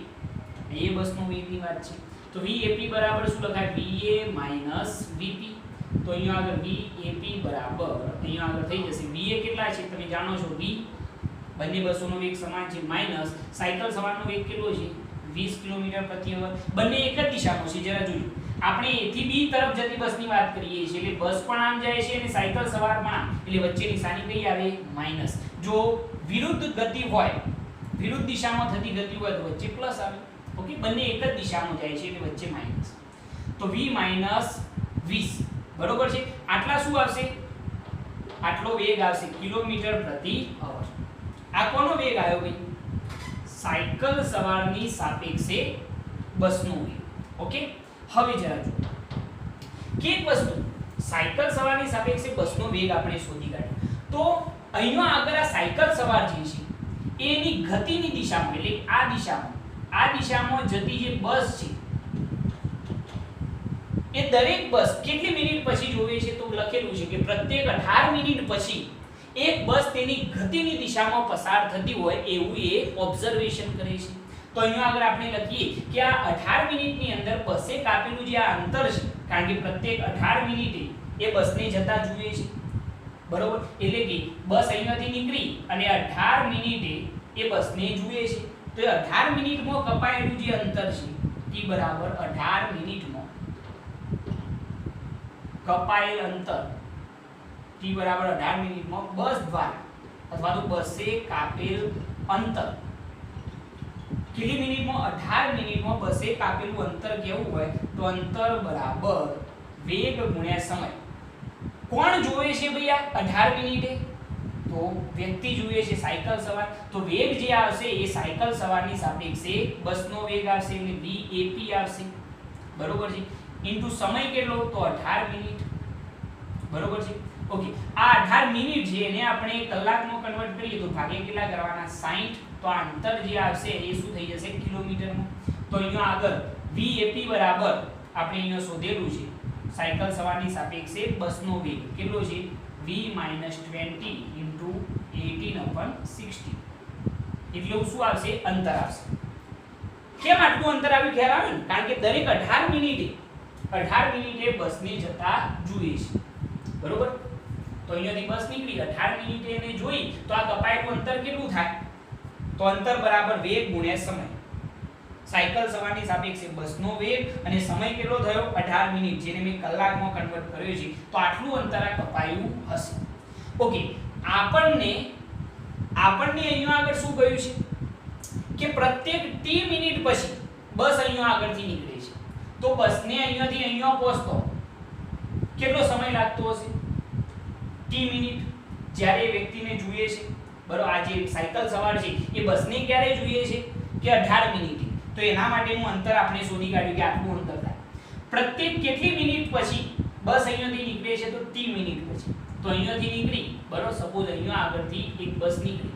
એ બસનો વેગની વાત છે. તો VAP બરાબર શું લખાય? VA VP. તો અહીંયા આગળ VAP બરાબર અહીંયા આગળ થઈ જશે VA કેટલા છે તમે જાણો છો V, બંને બસોનો વેગ સમાન છે, માઈનસ સાયકલ સવારનો વેગ કેટલો છે? 20 કિલોમીટર પ્રતિ અવર. બંને એક જ દિશામાં છે. જરા જોજો, આપણે A થી B તરફ જતી બસની વાત કરીએ છીએ એટલે બસ પણ આમ જાય છે અને સાયકલ સવાર પણ આમ, એટલે વચ્ચે નિશાની કઈ આવે? માઈનસ. જો વિરુદ્ધ ગતિ હોય, વિરુદ્ધ દિશામાં થતી ગતિ હોય તો વચ્ચે પ્લસ આવે. ઓકે, બંને એક જ દિશામાં જાય છે એટલે વચ્ચે માઈનસ. તો V - 20 બરોબર છે. આટલા શું આવશે? આટલો વેગ આવશે કિલોમીટર પ્રતિ અવર. આ કોનો વેગ આવ્યો ભાઈ? સાયકલ સવારની સાપેક્ષે બસનો વેગ. ઓકે, હવે જરા જો કે એક વસ્તુ, સાયકલ સવારની સાપેક્ષે બસનો વેગ આપણે શોધી કાઢ્યો તો અહીંયા આગળ આ સાયકલ સવાર જે છે એની ગતિની દિશામાં, એટલે આ દિશામાં જતી જે બસ છે એ દરેક બસ કેટલી મિનિટ પછી જોવે છે? તો લખેલું છે કે પ્રત્યેક 18 મિનિટ પછી એક બસ તેની ગતિની દિશામાં પસાર થતી હોય એવું એ ઓબ્ઝર્વેશન કરે છે. તો અહીંયા આગળ આપણે લખીએ કે આ 18 મિનિટની અંદર બસે કાપેલું જે આ અંતર છે, કારણ કે પ્રત્યેક 18 મિનિટે એ બસને જતા જુએ છે, બરોબર? એટલે કે બસ અહીંયાથી નીકળી અને 18 મિનિટે એ બસને જુએ છે. તો એ 18 મિનિટમાં કપાયેલું જે અંતર છે t બરાબર 18 મિનિટમાં કપાયેલ અંતર t બરાબર 18 મિનિટમાં બસ દ્વારા અથવા તો બસે કાપેલ અંતર કેટલી મિનિટમાં? 18 મિનિટમાં બસે કાપેલું અંતર કેવું હોય? તો અંતર બરાબર વેગ ગુણ્યા સમય. કોણ જોવે છે ભઈ આ 18 મિનિટે? તો વ્યક્તિ જુએ છે, સાયકલ સવાર. તો વેગ જે આવશે એ સાયકલ સવારની સાપેક્ષે બસનો વેગ આવશે એટલે vap આવશે, બરોબર છે, ઇન્ટુ સમય કેટલો? તો 18 મિનિટ, બરોબર છે. ઓકે, આ 18 મિનિટ છે એને આપણે કલાકમાં કન્વર્ટ કરીએ તો ભાગે કેટલા કરવાના? 60. તો આ અંતર જે આવશે એ શું થઈ જશે? કિલોમીટરમાં. તો અહીંયા આગળ vap બરાબર આપણે અહીંયા શોધેલું છે સાયકલ સવારની સાપેક્ષે બસનો વેગ કેટલો છે? v - 20 into 18/60. એટલે શું આવશે? અંતર આવશે. કેમ આટલું અંતર આવ્યું? ખ્યાલ આવે ને? કારણ કે દરેક 18 મિનિટે બસને જતા જુએ છે, બરોબર? તો અહીંયાથી બસ નીકળી 18 મિનિટે એને જોઈ તો આ કપાયેલું અંતર કેટલું થાય? તો અંતર બરાબર વેગ ગુણ્યા સમય. સાયકલ સવારની સાપેક્ષે બસનો વેગ અને સમય કેટલો થયો? 18 મિનિટ, જેને મેં કલાકમાં કન્વર્ટ કર્યો છે. તો આટલું અંતર આ કપાયું હશે. ઓકે, આપણને અહીંયા આગળ શું કહ્યું છે કે પ્રત્યેક t મિનિટ પછી બસ અહીંયા આગળથી નીકળે છે. તો બસને અહીંયાથી અહીંયા પહોંચતો કેટલો સમય લાગતો હશે? t minute. જ્યારે એ વ્યક્તિને જુએ છે, બરોબર, આ જે સાયકલ સવાર છે એ બસને ક્યારે જુએ છે? કે 18 મિનિટે. તો એના માટેનું અંતર આપણે શોધી કાઢ્યું કે આટલું અંતર થાય. પ્રત્યેક કેટલી મિનિટ પછી બસ અહીંયાથી નીકળે છે? તો t મિનિટ પછી. તો અહીંયાથી નીકળી, બરોબર, સપોઝ અહીંયા આગળથી એક બસ નીકળી,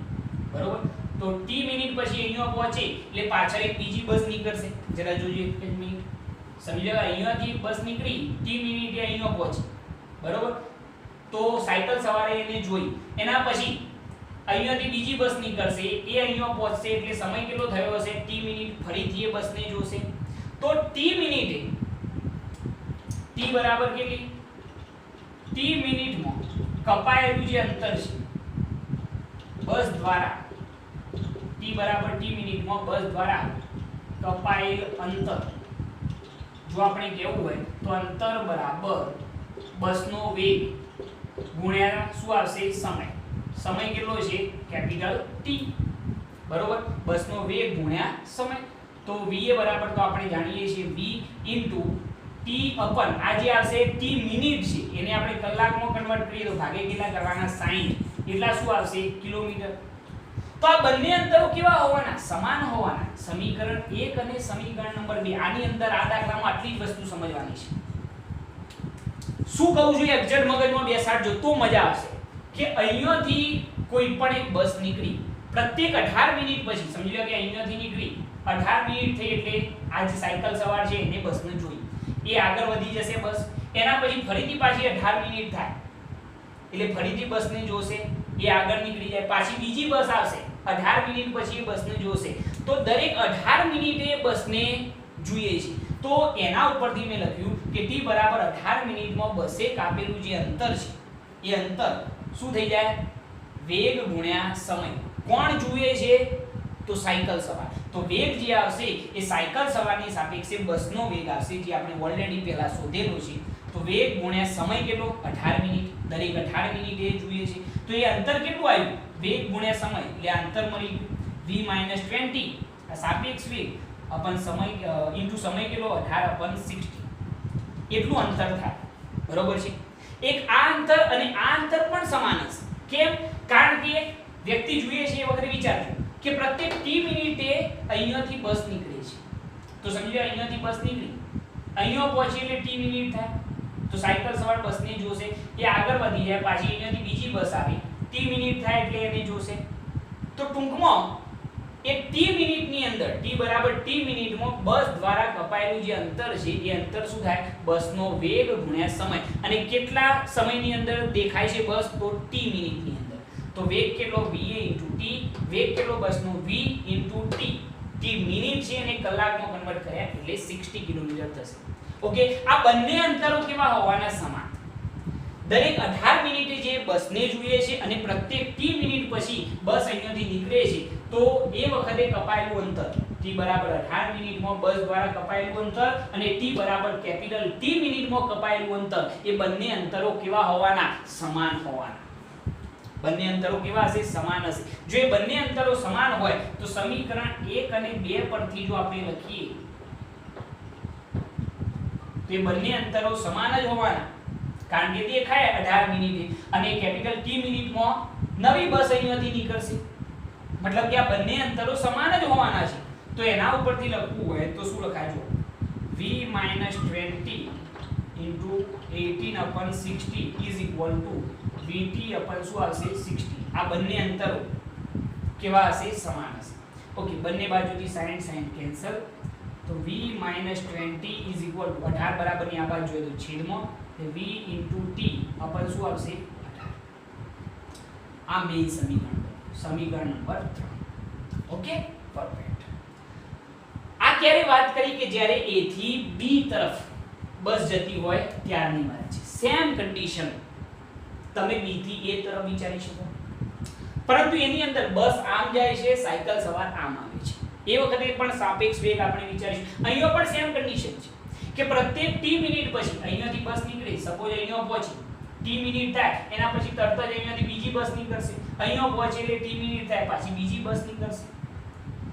બરોબર, તો t મિનિટ પછી અહીંયા પહોંચે એટલે પાછળ એક બીજી બસ નીકળશે. જરા જોજો, એક જ મિનિટ સમજી લો. અહીંયાથી બસ નીકળી, t મિનિટે અહીંયા પહોંચી, બરોબર. તો સાયકલ સવારે એને જોઈ, એના પછી અહીંયાથી બીજી બસ નીકળશે, એ અહીંયા પહોંચશે એટલે સમય કેટલો થયો હશે? t minute. ફરીથી એ બસને જોશે. તો t મિનિટે t બરાબર કેટલી? t મિનિટમાં કપાયેલું જે અંતર છે બસ દ્વારા, t બરાબર t મિનિટમાં બસ દ્વારા કપાયેલ અંતર જો આપણે કેવું હોય તો અંતર બરાબર બસનો વેગ ગુણ્યા શું આવશે? સમય. સમય કેટલો છે? કેપિટલ T, બરોબર, બસનો વેગ ગુણ્યા સમય. તો va બરાબર તો આપણે જાણીએ છીએ v into t upon આ જે આવશે t મિનિટ છે એને આપણે કલાકમાં કન્વર્ટ કરીએ તો ભાગે કેટલા કરવાના? 60. એટલા શું આવશે? કિલોમીટર. તો આ બંને અંતરો કેવા હોવાના? સમાન હોવાના. સમીકરણ 1 અને સમીકરણ નંબર 2 આની અંદર આ દાખલામાં આટલી જ વસ્તુ સમજવાની છે. શું કહું છું એક્ઝેક્ટ મગજમાં બેસાડજો તો મજા આવશે કે અહીંયાથી કોઈ પણ એક બસ નીકળી પ્રત્યેક 18 મિનિટ પછી, સમજી લો કે અહીંયાથી નીકળી 18 મિનિટ થઈ એટલે આ જે સાયકલ સવાર છે એને બસને જોઈ, એ આગળ વધી જશે બસ. એના પછી ફરીથી પાછી 18 મિનિટ થાય એટલે ફરીથી બસને જોશે, એ આગળ નીકળી જાય, પાછી બીજી બસ આવશે 18 મિનિટ પછી એ બસને જોશે. તો દરેક 18 મિનિટે બસને જોઈએ છે. તો એના ઉપરથી મેં લખ્યું કે t બરાબર 18 મિનિટમાં બસે કાપેલું જે અંતર છે એ અંતર શું થઈ જાય? વેગ ગુણ્યા સમય. કોણ જુએ છે? તો સાયકલ સવાર. તો વેગ જે આવશે એ સાયકલ સવારની સાપેક્ષે બસનો વેગ આવશે જે આપણે ઓલરેડી પહેલા શોધેલો છે. તો વેગ ગુણ્યા સમય કેટલો? 18 મિનિટ. દરેક 18 મિનિટે જુએ છે. તો એ અંતર કેટલું આવ્યું? વેગ ગુણ્યા સમય એટલે અંતર મળી ગયું v - 20 આ સાપેક્ષ વેગ अपन समय इनटू समय કેટલો 18/60 એટલું અંતર થાય, બરોબર છે. એક આ અંતર અને આ અંતર પણ સમાન છે. કેમ? કારણ કે વ્યક્તિ જોઈએ છે એ વખતે વિચારજો કે પ્રત્યેક t મિનિટે અહીંયાથી બસ નીકળે છે. તો સમજો અહીંયાથી બસ નીકળી, અહીંયા પહોંચી એટલે t મિનિટ થાય. તો સાયકલ સવાર બસને જોશે, એ આગળ વધી જાય, પાછી અહીંયાથી બીજી બસ આવી, t મિનિટ થાય એટલે એને જોશે. તો ટૂંકમાં એ t મિનિટની અંદર t બરાબર t મિનિટમાં બસ દ્વારા કપાયેલું જે અંતર છે એ અંતર શું થાય બસનો વેગ ગુણ્યા સમય અને કેટલા સમયની અંદર દેખાય છે બસ તો t મિનિટની અંદર તો વેગ કેટલો va * t વેગ કેટલો બસનો v * t t મિનિટ છે અને કલાકમાં કન્વર્ટ કર્યા એટલે 60 કિલોમીટર થશે ઓકે આ બંને અંતરો કેવા હોવાના સમાન દરેક 18 મિનિટે જે બસને જોઈએ છે અને પ્રત્યેક t મિનિટ પછી બસ અહીંયાથી નીકળે છે તો એ વખતે કપાયેલું અંતર t બરાબર 18 મિનિટમાં બસ દ્વારા કપાયેલું અંતર અને t બરાબર કેપિટલ T મિનિટમાં કપાયેલું અંતર એ બંને અંતરો કેવા હોવાના સમાન હોવાના બંને અંતરો કેવા હશે સમાન હશે જો એ બંને અંતરો સમાન હોય તો સમીકરણ 1 અને 2 પરથી જો આપણે લખીએ તો એ બંને અંતરો સમાન જ હોવાના કારણ કે દેખાય 18 મિનિટે અને કેપિટલ T મિનિટમાં નવી બસ અહીંયાથી નીકળશે મતલબ કે આ બંને અંતરો સમાન જ હોવાના છે તો એના ઉપરથી લખવું હોય તો શું લખાય જો v - 20 into 18/60 is equal to vt upon શું આવશે 60 આ બંને અંતરો કેવા હશે સમાન હશે ઓકે બંને બાજુથી sin કેન્સલ તો v - 20 is equal to 18 બરાબરની આ બાજુ જોઈએ તો છેદમાં v into t upon શું આવશે 18 આ મેઇન સમીકરણ નંબર 3 ઓકે પરફેક્ટ આ ક્યારે વાત કરી કે જ્યારે a થી b તરફ બસ જતી હોય ત્યારની વાત છે સેમ કન્ડિશન તમે b થી a તરફ વિચારી શકો પરંતુ એની અંદર બસ આમ જાય છે સાયકલ સવાર આમ આવે છે એ વખતે પણ સાપેક્ષ વેગ આપણે વિચારીશું અહીંયા પણ સેમ કન્ડિશન છે કે પ્રત્યેક t મિનિટ પછી અહીંયાથી બસ નીકળે સપોઝ અહીંયા પહોંચી t મિનિટ થાય એના પછી તરત જ અહીંયાથી બીજી બસ નીકળશે અહીંયા પહોંચે એટલે t મિનિટ થાય પાછી બીજી બસ નીકળશે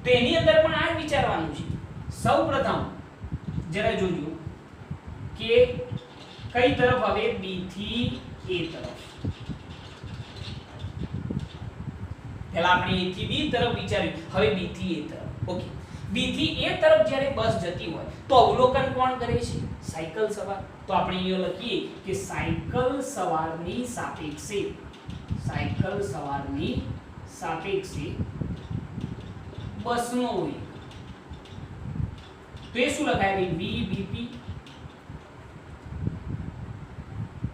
તો એની અંદર પણ આ જ વિચારવાનું છે સૌપ્રથમ જરા જોજો કે કઈ તરફ હવે b થી a તરફ પહેલા આપણે a થી b તરફ વિચાર્યું હવે b થી a તરફ ઓકે b થી a તરફ જ્યારે બસ જતી હોય તો અવલોકન કોણ કરે છે સાયકલ સવાર તો આપણે અહીંયા લખીએ કે સાયકલ સવારની સાપેક્ષે બસનો વેગ તો એ શું લખાય ભાઈ v bp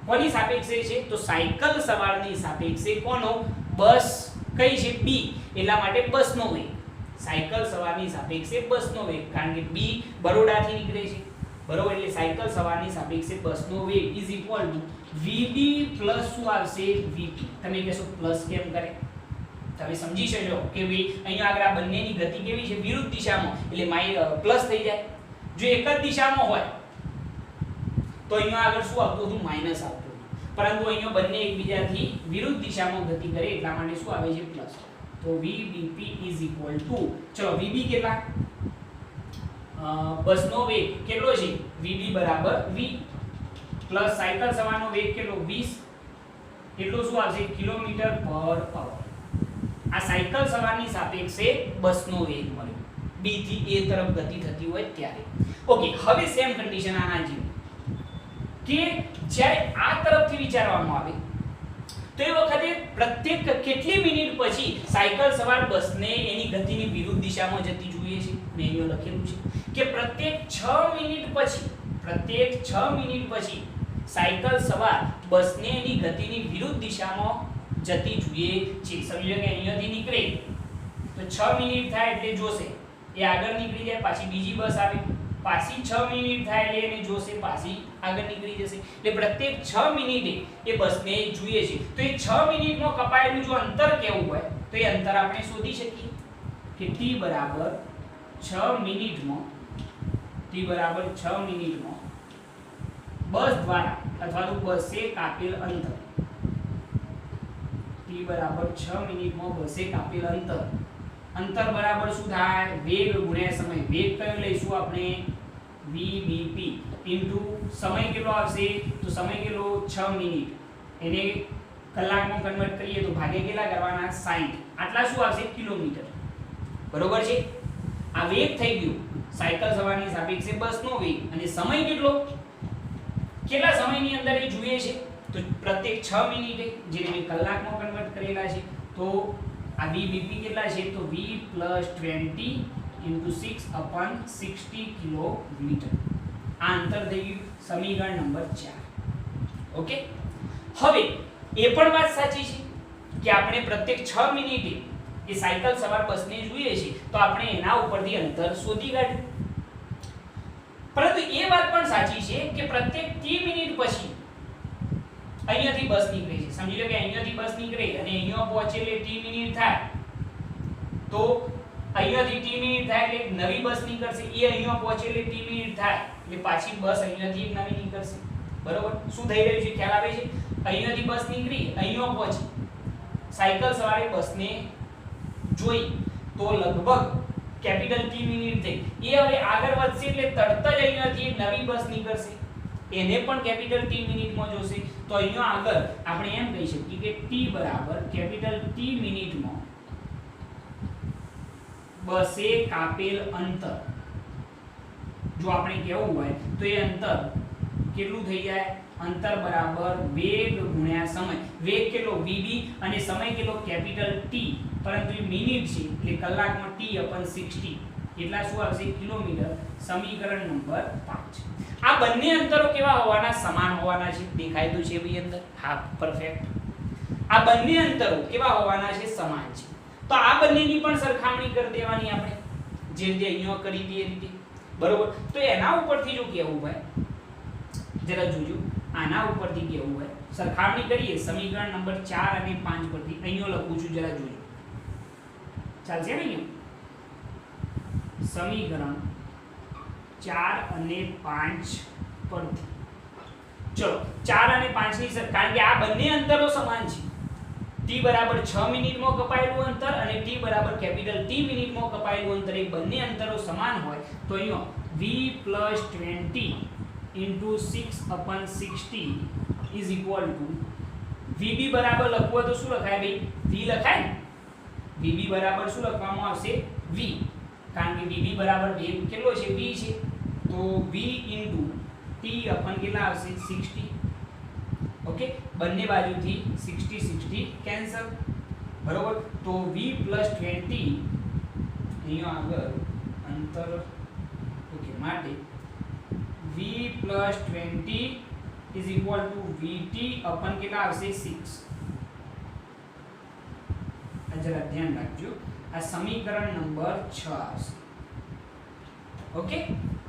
કોની સાપેક્ષે છે તો સાયકલ સવારની સાપેક્ષે કોનો બસ કઈ છે b એટલા માટે બસનો વેગ સાયકલ સવારની સાપેક્ષે બસનો વેગ કારણ કે b બરોડાથી નીકળે છે બરોબર એટલે સાયકલ સવારની સાપેક્ષે બસનો વેગ = vb + શું આવશે vp તમે કહેશો પ્લસ કેમ કરે તમે સમજી શકશો કે ભાઈ અહીંયા આગળ આ બંનેની ગતિ કેવી છે વિરુદ્ધ દિશામાં એટલે પ્લસ થઈ જાય જો એક જ દિશામાં હોય તો અહીંયા આગળ શું આવતું હતું માઈનસ આવતું પરંતુ અહીંયા બંને એકબીજાથી વિરુદ્ધ દિશામાં ગતિ કરે એટલા માટે શું આવે છે પ્લસ તો vbp = ચલો vb કેટલા બસનો વેગ કેટલો છે vb બરાબર v પ્લસ સાયકલ સવારનો વેગ કેટલો 20 એટલો શું આવશે કિલોમીટર/અવર આ સાયકલ સવારની સાપેક્ષે બસનો વેગ મળ્યો b થી a તરફ ગતિ થતી હોય ત્યારે ઓકે હવે સેમ કન્ડિશન આના જેવી કે જ્યારે આ તરફથી વિચારવામાં આવે તો એ વખતે પ્રત્યેક કેટલી મિનિટ પછી સાયકલ સવાર બસને એની ગતિની વિરુદ્ધ દિશામાં જતી જોઈએ છે મેં અહીંયા લખેલું છે કે પ્રત્યેક 6 મિનિટ પછી સાયકલ સવાર બસને એની ગતિની વિરુદ્ધ દિશામાં જતી જોઈએ છે સમજો કે અહીંયાથી નીકળે તો 6 મિનિટ થાય એટલે જોશે એ આગળ નીકળી જાય પાછી બીજી બસ આવે પાછી 6 મિનિટ થાય એટલે એને જોશે પાછી આગળ નીકળી જશે એટલે પ્રત્યેક 6 મિનિટે એ બસને જોઈએ છે તો એ 6 મિનિટમાં કપાયેલું જો અંતર કેવું હોય તો એ અંતર આપણે શોધી શકીએ કે t બરાબર 6 મિનિટમાં બસ દ્વારા અથવા તો બસે કાપેલ અંતર t બરાબર 6 મિનિટમાં બસે કાપેલ અંતર બરાબર શું થાય વેગ ગુણ્યા સમય વેગ કયો લઈશું આપણે vbp સમય કેટલો આવશે તો સમય કેટલો 6 મિનિટ એને કલાકમાં કન્વર્ટ કરીએ તો ભાગે કેટલા કરવાના 60 આટલા શું આવશે કિલોમીટર બરોબર છે આ વેગ થઈ ગયો સાયકલ સવારની સાપેક્ષે બસનો વેગ અને સમય કેટલા સમયની અંદર એ જોઈએ છે તો પ્રત્યેક 6 મિનિટે જેને મેં કલાકમાં કન્વર્ટ કરેલા છે તો આ v bp કેટલા છે તો v + 20 * 6/60 કિલોમીટર. આ અંતર થઈ ગયું સમીકરણ નંબર 4. ઓકે, હવે એ પણ વાત સાચી છે કે આપણે પ્રત્યેક 6 મિનિટે એ સાયકલ સવાર બસને જોઈએ છે તો આપણે એના ઉપરથી અંતર શોધી કાઢ્યું. પરંતુ એ વાત પણ સાચી છે કે પ્રત્યેક 30 મિનિટ પછી અહીંયાથી બસ નીકળે છે. સમજી લો કે અહીંયાથી બસ નીકળે અને અહીંયા પહોંચે એટલે 30 મિનિટ થાય, તો અહીંયાથી 30 મિનિટ થાય એટલે નવી બસ નીકળશે. એ અહીંયા પહોંચે એટલે 30 મિનિટ થાય એટલે પાછી બસ અહીંયાથી એક નવી નીકળશે. બરોબર? શું થઈ રહ્યું છે ખ્યાલ આવે છે? અહીંયાથી બસ નીકળી, અહીંયા પહોંચી, સાયકલ સવારે બસને જોઈ તો લગભગ કેપિટલ T મિનિટ થઈ. એ હવે આગળ વધશે એટલે તરત જ અહીંયાથી એક નવી બસ નીકળશે, એને પણ કેપિટલ T મિનિટમાં જોશે. તો અહીંયા આગળ આપણે એમ કહી શકીએ કે T બરાબર કેપિટલ T મિનિટમાં બસે કાપેલ અંતર, જો આપણે કહેવું હોય તો એ અંતર કેટલું થઈ જાય? અંતર બરાબર વેગ ગુણ્યા સમય. વેગ કેટલો vb અને સમય કેટલો કેપિટલ T, પરંતુ એ મિનિટ છે એટલે કલાકમાં T/60 એટલા શું આવશે? કિલોમીટર. સમીકરણ નંબર 5. આ બંને અંતરો કેવા હોવાના? સમાન હોવાના છે. દેખાય તો છે ભાઈ અંદર? હા, પરફેક્ટ. આ બંને અંતરો કેવા હોવાના છે? સમાન છે. તો આ બંનેની પણ સરખામણી કરી દેવાની આપણે, જે રીતે અહીંયા કરી હતી એ રીતે. બરોબર? તો એના ઉપરથી જો કહેવું હોય, જરા જોજો, આના ઉપરથી કહેવું હોય, સરખામણી કરીએ સમીકરણ નંબર 4 અને 5 પરથી. અહીંયા લખું છું, જરા જોજો. ચાલશે ને? સમીકરણ 4 અને 5 પરથી. ચલો 4 અને 5 ની કારણ કે આ બંને અંતરો સમાન છે. t બરાબર 6 મિનિટમાં કપાયેલું અંતર અને t બરાબર કેપિટલ T મિનિટમાં કપાયેલું અંતર, એ બંને અંતરો સમાન હોય તો અહીંયા v + 20 * 6/60 is equal to vb બરાબર લખવું હોય તો શું લખાય ભાઈ? v લખાય. vb બરાબર શું લખવામાં આવશે? v, કારણ કે vb બરાબર વેગ કેટલો છે? v છે. તો v * t અપન કેટલા આવશે? 60. ઓકે, બંને બાજુથી 60 કેન્સલ. બરોબર? તો v + 20 અહીંયા આગળ અંતર ઓકે માટે v + 20 is equal to vt અપન કેટલા આવશે? 6. આ જરા ધ્યાન રાખજો, આ સમીકરણ નંબર 6 આવશે. ઓકે,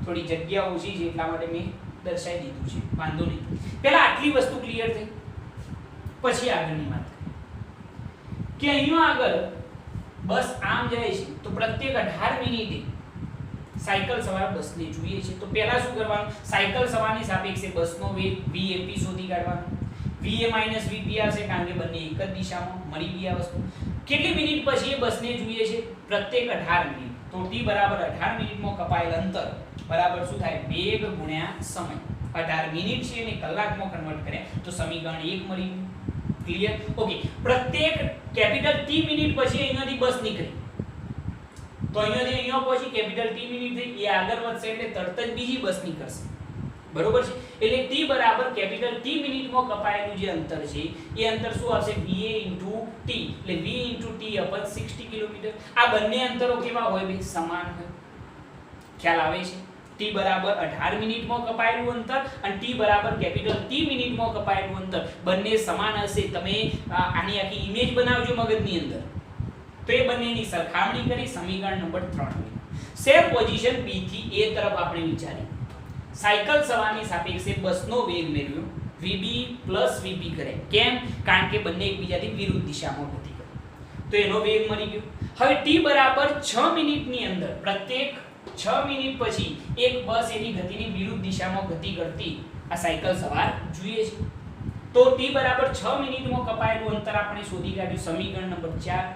થોડી જગ્યા ઓછી છે એટલા માટે મેં દર્શાવી દીધું છે, વાંધો નહીં. પહેલા આટલી વસ્તુ ક્લિયર થઈ, પછી આગળની વાત કે અહીંયા આગળ બસ આમ જાય છે તો પ્રત્યેક 18 મિનિટે સાયકલ સવાર બસને જોઈએ છે. તો પહેલા શું કરવાનું? સાયકલ સવારની સાપેક્ષે બસનો વેગ vap શોધી કાઢવાનો. va - vp આવશે કારણ કે બંને એક જ દિશામાં. મળી ગઈ આ વસ્તુ. કેટલી મિનિટ પછી એ બસને જોઈએ છે? પ્રત્યેક 18 મિનિટ. તો t બરાબર 18 મિનિટમાં કપાયેલ અંતર બરાબર શું થાય? વેગ ગુણ્યા સમય. 18 મિનિટ છે અને કલાકમાં કન્વર્ટ કર્યા તો સમીકરણ 1 મળી ગયું. ક્લિયર? ઓકે, પ્રત્યેક કેપિટલ T મિનિટ પછી અહીંયાથી બસ નીકળી તો અહીંયાથી અહીંયા પહોંચી કેપિટલ T મિનિટ થઈ, એ આગળ વધશે એટલે તરત જ બીજી બસ નીકળશે. બરોબર છે? એટલે t બરાબર કેપિટલ T મિનિટમાં કપાયેલું જે અંતર છે એ અંતર શું આવશે? va * t, એટલે v * t/60 કિલોમીટર. આ બંને અંતરો કેવા હોય ભાઈ? સમાન હોય. ખ્યાલ આવે છે? t બરાબર 18 મિનિટમાં કપાયેલું અંતર અને t બરાબર કેપિટલ T મિનિટમાં કપાયેલું અંતર બંને સમાન હશે. તમે આની આખી ઇમેજ બનાવજો મગજની અંદર. તો એ બંનેની સરખામણી કરી સમીકરણ નંબર 3. સેમ પોઝિશન b થી a તરફ આપણે વિચારી. સાયકલ સવારની સાપેક્ષે બસનો વેગ મેળવ્યો, vb + vp કરે. કેમ? કારણ કે બંને એકબીજાથી વિરુદ્ધ દિશામાં ગતિ કરે. તો એનો વેગ મળી ગયો. હવે t બરાબર 6 મિનિટની અંદર પ્રત્યેક 6 મિનિટ પછી એક બસ એની ગતિની વિરુદ્ધ દિશામાં ગતિ કરતી આ સાયકલ સવાર જોઈએ છે. તો t બરાબર 6 મિનિટમાં કપાયેલું અંતર આપણે શોધી કાઢ્યું, સમીકરણ નંબર 4.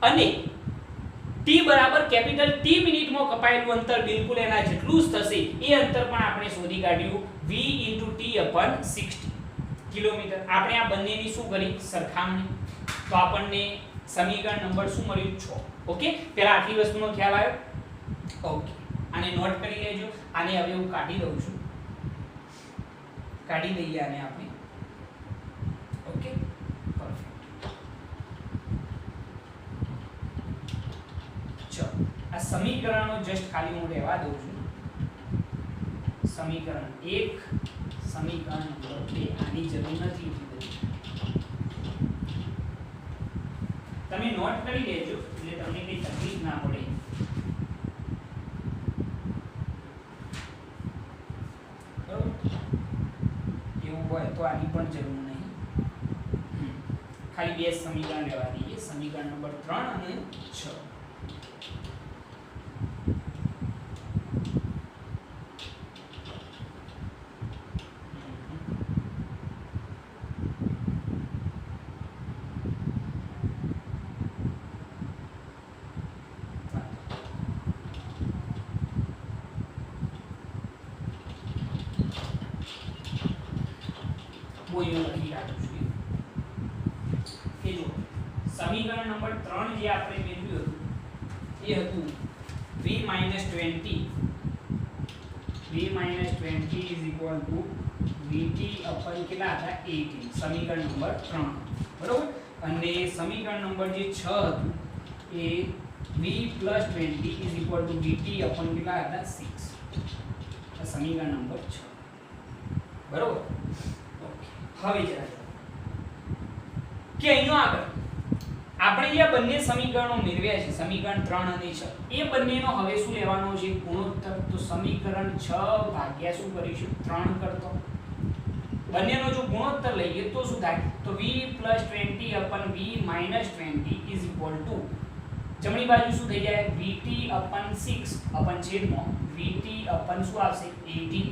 અને t બરાબર કેપિટલ T મિનિટમાં કપાયેલું અંતર બિલકુલ એના જેટલું જ થશે એ અંતર પણ આપણે શોધી કાઢ્યું v * t/60 કિલોમીટર. આપણે આ બંનેની શું કરી? સરખામણી. તો આપણને સમીકરણ નંબર શું મળ્યું? 6. ઓકે, પહેલા આટલી વસ્તુનો ખ્યાલ આવ્યો? ઓકે, આને નોટ કરી લેજો. આને હવે હું કાઢી દઉં છું, કાઢી દઈએ આને આપણે. Okay, perfect. સમીકરણો જસ્ટ ખાલી હું રહેવા દઉં છું. સમીકરણ 1, સમીકરણ નંબર 2 આની જરૂર નથી બધી. તમે નોટ કરી લેજો એટલે તમને કઈ તકલીફ ના પડે. એવું હોય તો આની પણ જરૂર નહીં. ખાલી બે સમીકરણ લેવા દઈએ, સમીકરણ નંબર 3 અને 6. સમીકરણ નંબર 3 જે આપણે મેળવ્યું હતું એ હતું v - 20 vt અપન કેટલા હતા 18. સમીકરણ નંબર 3 બરોબર. અને સમીકરણ નંબર જે 6 હતું એ v + 20 vt અપન કેટલા હતા 6. આ સમીકરણ નંબર 6 બરોબર. ઓકે, હવે જરા કે અહીંયા આગળ આપણે જે બંને સમીકરણો મેળવ્યા છે, સમીકરણ 3 અને 6, એ બંનેનો હવે શું લેવાનો છે ગુણોત્તર. તો સમીકરણ 6 ભાગ્યા શું કરીશું 3 કરતો. બંનેનો જો ગુણોત્તર લઈએ તો શું થાય તો v + 20 અપન v - 20 જમણી બાજુ શું થઈ જાય vt અપન 6 અપન છેદમાં vt અપન શું આવશે 18.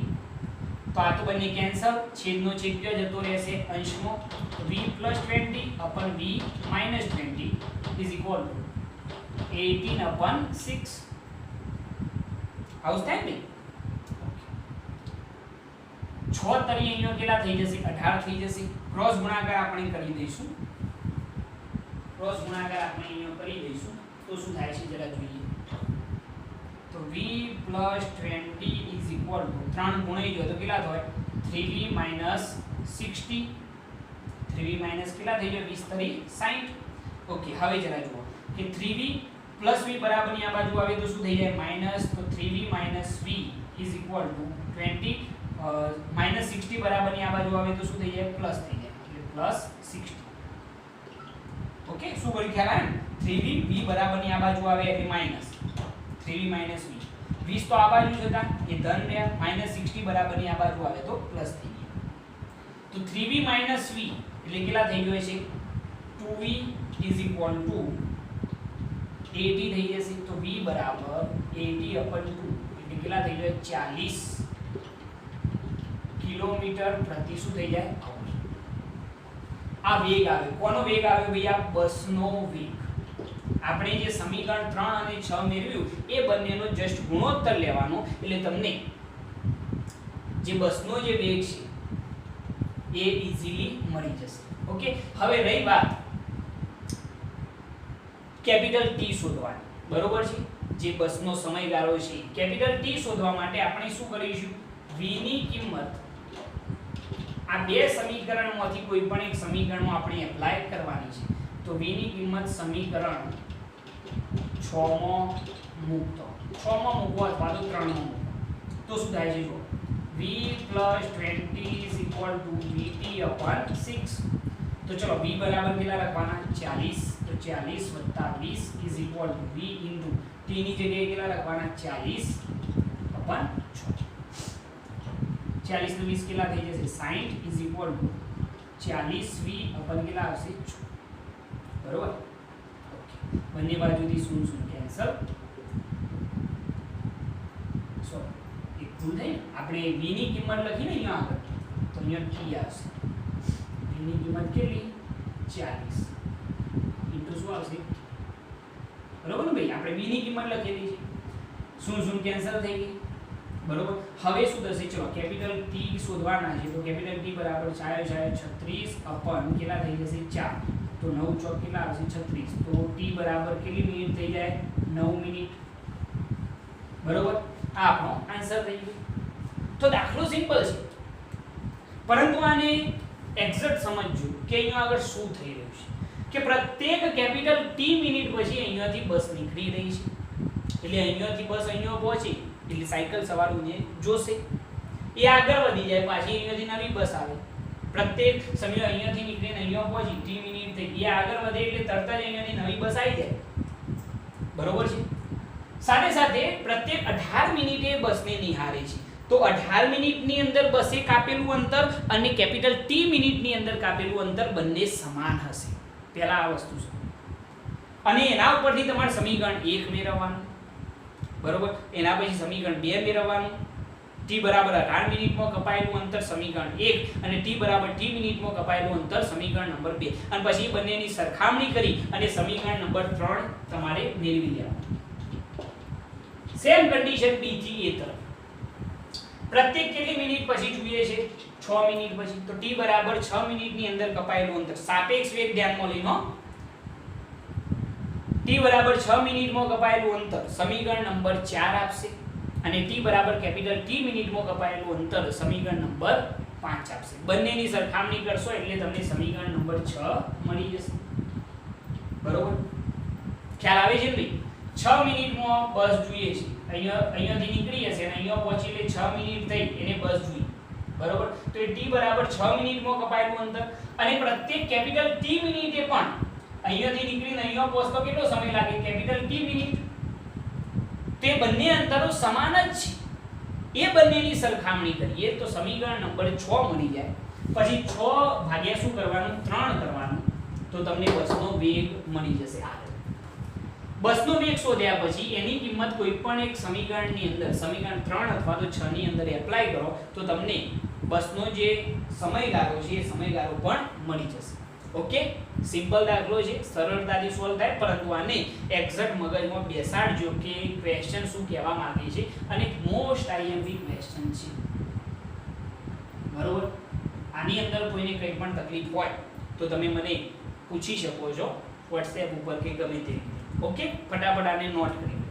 તો આ તો બંને કેન્સલ, છેદનો છેદ ક્યાં જતો રહેશે અંશમાં. v + 20 અપન v - 20 18 અપન 6. આવું થાય ને 6 તરી અહીંયા કેટલા થઈ જશે 18 થઈ જશે. ક્રોસ ગુણાકાર આપણે કરી દઈશું. ક્રોસ ગુણાકાર આપણે અહીંયા કરી દઈશું તો શું થાય છે જરા જોઈએ. તો v + 20 3 ગુણાઈ ગયો તો કેટલા થાય 3v - 60. 3v માઈનસ કેટલા થઈ ગયો 20 તરી 60. ઓકે, હવે જરા જુઓ કે 3v + v બરાબર ની આ બાજુ આવે તો શું થઈ જાય માઈનસ. તો 3v - v = 20 -60 બરાબર ની આ બાજુ આવે તો શું થઈ જાય પ્લસ થઈ જાય એટલે +60. ઓકે, શું કરી ખ્યાલ આવે ને 3v v બરાબર ની આ બાજુ આવે એટલે માઈનસ 3v - v 20 તો આ બાજુ જ હતા એ ધન રહ્યા, -60 બરાબર ની આ બાજુ આવે તો પ્લસ થઈ જાય. તો 3v - v એટલે કેટલા થઈ ગયો છે 2v = 80 થઈ જશે. તો v બરાબર 80/2 એટલે કેટલા થઈ જાય 40 કિલોમીટર પ્રતિ શું થઈ જાય આ વેગ આવે. કોનો વેગ આવે ભૈયા બસનો વેગ. આપણે જે સમીકરણ 3 અને 6 મેળવ્યું એ બંનેનો જસ્ટ ગુણોત્તર લેવાનો એટલે તમને જે બસનો જે વેગ છે એ ઈઝીલી મળી જશે. ઓકે, હવે રહી વાત કેપિટલ T શોધવાની. બરોબર છે, જે બસનો સમયગાળો છે કેપિટલ T શોધવા માટે આપણે શું કરીશું v ની કિંમત આ બે સમીકરણમાંથી કોઈ પણ એક સમીકરણમાં આપણે એપ્લાય કરવાની છે. તો v ની કિંમત સમીકરણ 6 માં મૂકતો, 6 માં મૂકવો અથવા તો 3 માં મૂકવો તો શું થાય છે જો v + 20 vt/6. તો ચલો v બરાબર કેટલા લખવાના 40. તો 40 + 20 v * t ની જગ્યાએ કેટલા લખવાના 40/6. 40 ને 20 કેટલા થઈ જશે 60 40v કેટલા આવશે 6. બરોબર. બંને બાજુથી 0 0 કેન્સલ. સો એક ભૂલ થઈ. આપણે v ની કિંમત લખીને અહીંયા આગળ તો અહીંયા t આવશે. v ની કિંમત કેટલી 40 ઇન્ટુ શું આવશે બરોબર ને ભાઈ. આપણે v ની કિંમત લખેલી છે 0 0 કેન્સલ થઈ ગઈ. બરોબર. હવે શું થશે ચલો કેપિટલ T શોધવાના છે. તો કેપિટલ T બરાબર 36 અપન કેટલા થઈ જશે 4. તો 9 ચોક કેટલા આવશે 36. તો t બરાબર કેટલી મિનિટ થઈ જાય 9 મિનિટ. બરોબર. આ આપણો આન્સર થઈ ગયો. તો દાખલો સિમ્પલ છે પરંતુ આને એક્ઝેક્ટ સમજજો કે અહીંયા આગળ શું થઈ રહ્યું છે કે પ્રત્યેક કેપિટલ T મિનિટ પછી અહીંયાથી બસ નીકળી રહી છે. એટલે અહીંયાથી બસ અહીંયા પહોંચી એટલે સાયકલ સવારોને જોશે. એ આગળ વધી જાય, પાછી અહીંયાથી નવી બસ આવે. પ્રત્યેક સમય અહીંયાથી નીકળીને અહીંયા પહોંચી 3 મિનિટ થઈ, એ આગળ વધે એટલે તરત જ અહીંયાથી નવી બસ આવી જાય. બરોબર છે. સાથે સાથે પ્રત્યેક 18 મિનિટે બસને નિહાળે છે. તો 18 મિનિટની અંદર બસે કાપેલું અંતર અને કેપિટલ T મિનિટની અંદર કાપેલું અંતર બંને સમાન હશે. પહેલા આ વસ્તુ છે. અને એના ઉપરથી તમારે સમીકરણ 1 મેળવવાનું. બરોબર. એના પછી સમીકરણ 2 મેળવવાનું. t બરાબર 18 મિનિટમાં કપાયેલું અંતર સમીકરણ 1 અને t બરાબર t મિનિટમાં કપાયેલું અંતર સમીકરણ નંબર 2. અને પછી બંનેની સરખામણી કરી અને સમીકરણ નંબર 3 તમારે મેળવી લેવાનું. સેમ કન્ડિશન b થી a તરફ. પ્રત્યેક કેટલી મિનિટ પછી જોઈએ છે? 6 મિનિટ પછી. તો t બરાબર 6 મિનિટની અંદર કપાયેલું અંતર સાપેક્ષ વેગ ધ્યાનમાં લઈને t બરાબર 6 મિનિટમાં કપાયેલું અંતર સમીકરણ નંબર 4 આપશે અને t બરાબર કેપિટલ T મિનિટમાં કપાયેલું અંતર સમીકરણ નંબર 5 આપશે. બંનેની સરખામણી કરશો એટલે તમને સમીકરણ નંબર 6 મળી જશે. બરોબર. ખ્યાલ આવે છે ને ભાઈ? 6 મિનિટમાં બસ જોઈએ છે. અહીંયાથી નીકળી હશે અને અહીંયા પહોંચી એટલે 6 મિનિટ થઈ એને બસ જોઈ. બરોબર. તો એ t બરાબર 6 મિનિટમાં કપાયેલું અંતર અને પ્રત્યેક કેપિટલ T મિનિટે પણ અહીંયાથી નીકળીને અહીંયા પહોંચતો કેટલો સમય લાગે? Capital T minute. તે બંને અંતરો સમાન જ છે. એ બંનેની સરખામણી કરીએ તો સમીકરણ નંબર 6 મળી જાય. પછી 6 ભાગ્યા શું કરવાનું? 3 કરવાનું. તો તમને બસનો વેગ મળી જશે. બસનો વેગ શોધ્યા પછી એની કિંમત કોઈ પણ એક સમીકરણની અંદર સમીકરણ 3 અથવા તો 6 ની અંદર એપ્લાય કરો તો તમને બસનો જે સમયગાળો છે એ સમયગાળો પણ મળી જશે. ઓકે. સિમ્પલ દાખલો છે, સરળતાથી સોલ્વ થાય, પરંતુ આને એક્ઝેક્ટ મગજમાં બેસાડજો કે ક્વેશ્ચન શું કહેવા માંગે છે અને મોસ્ટ આઈએમપી ક્વેશ્ચન છે. બરોબર. આની અંદર કોઈને કંઈ પણ તકલીફ હોય તો તમે મને પૂછી શકો છો WhatsApp ઉપર કે ગમે તે રીતે. ઓકે. ફટાફટ આને નોટ કરી લો.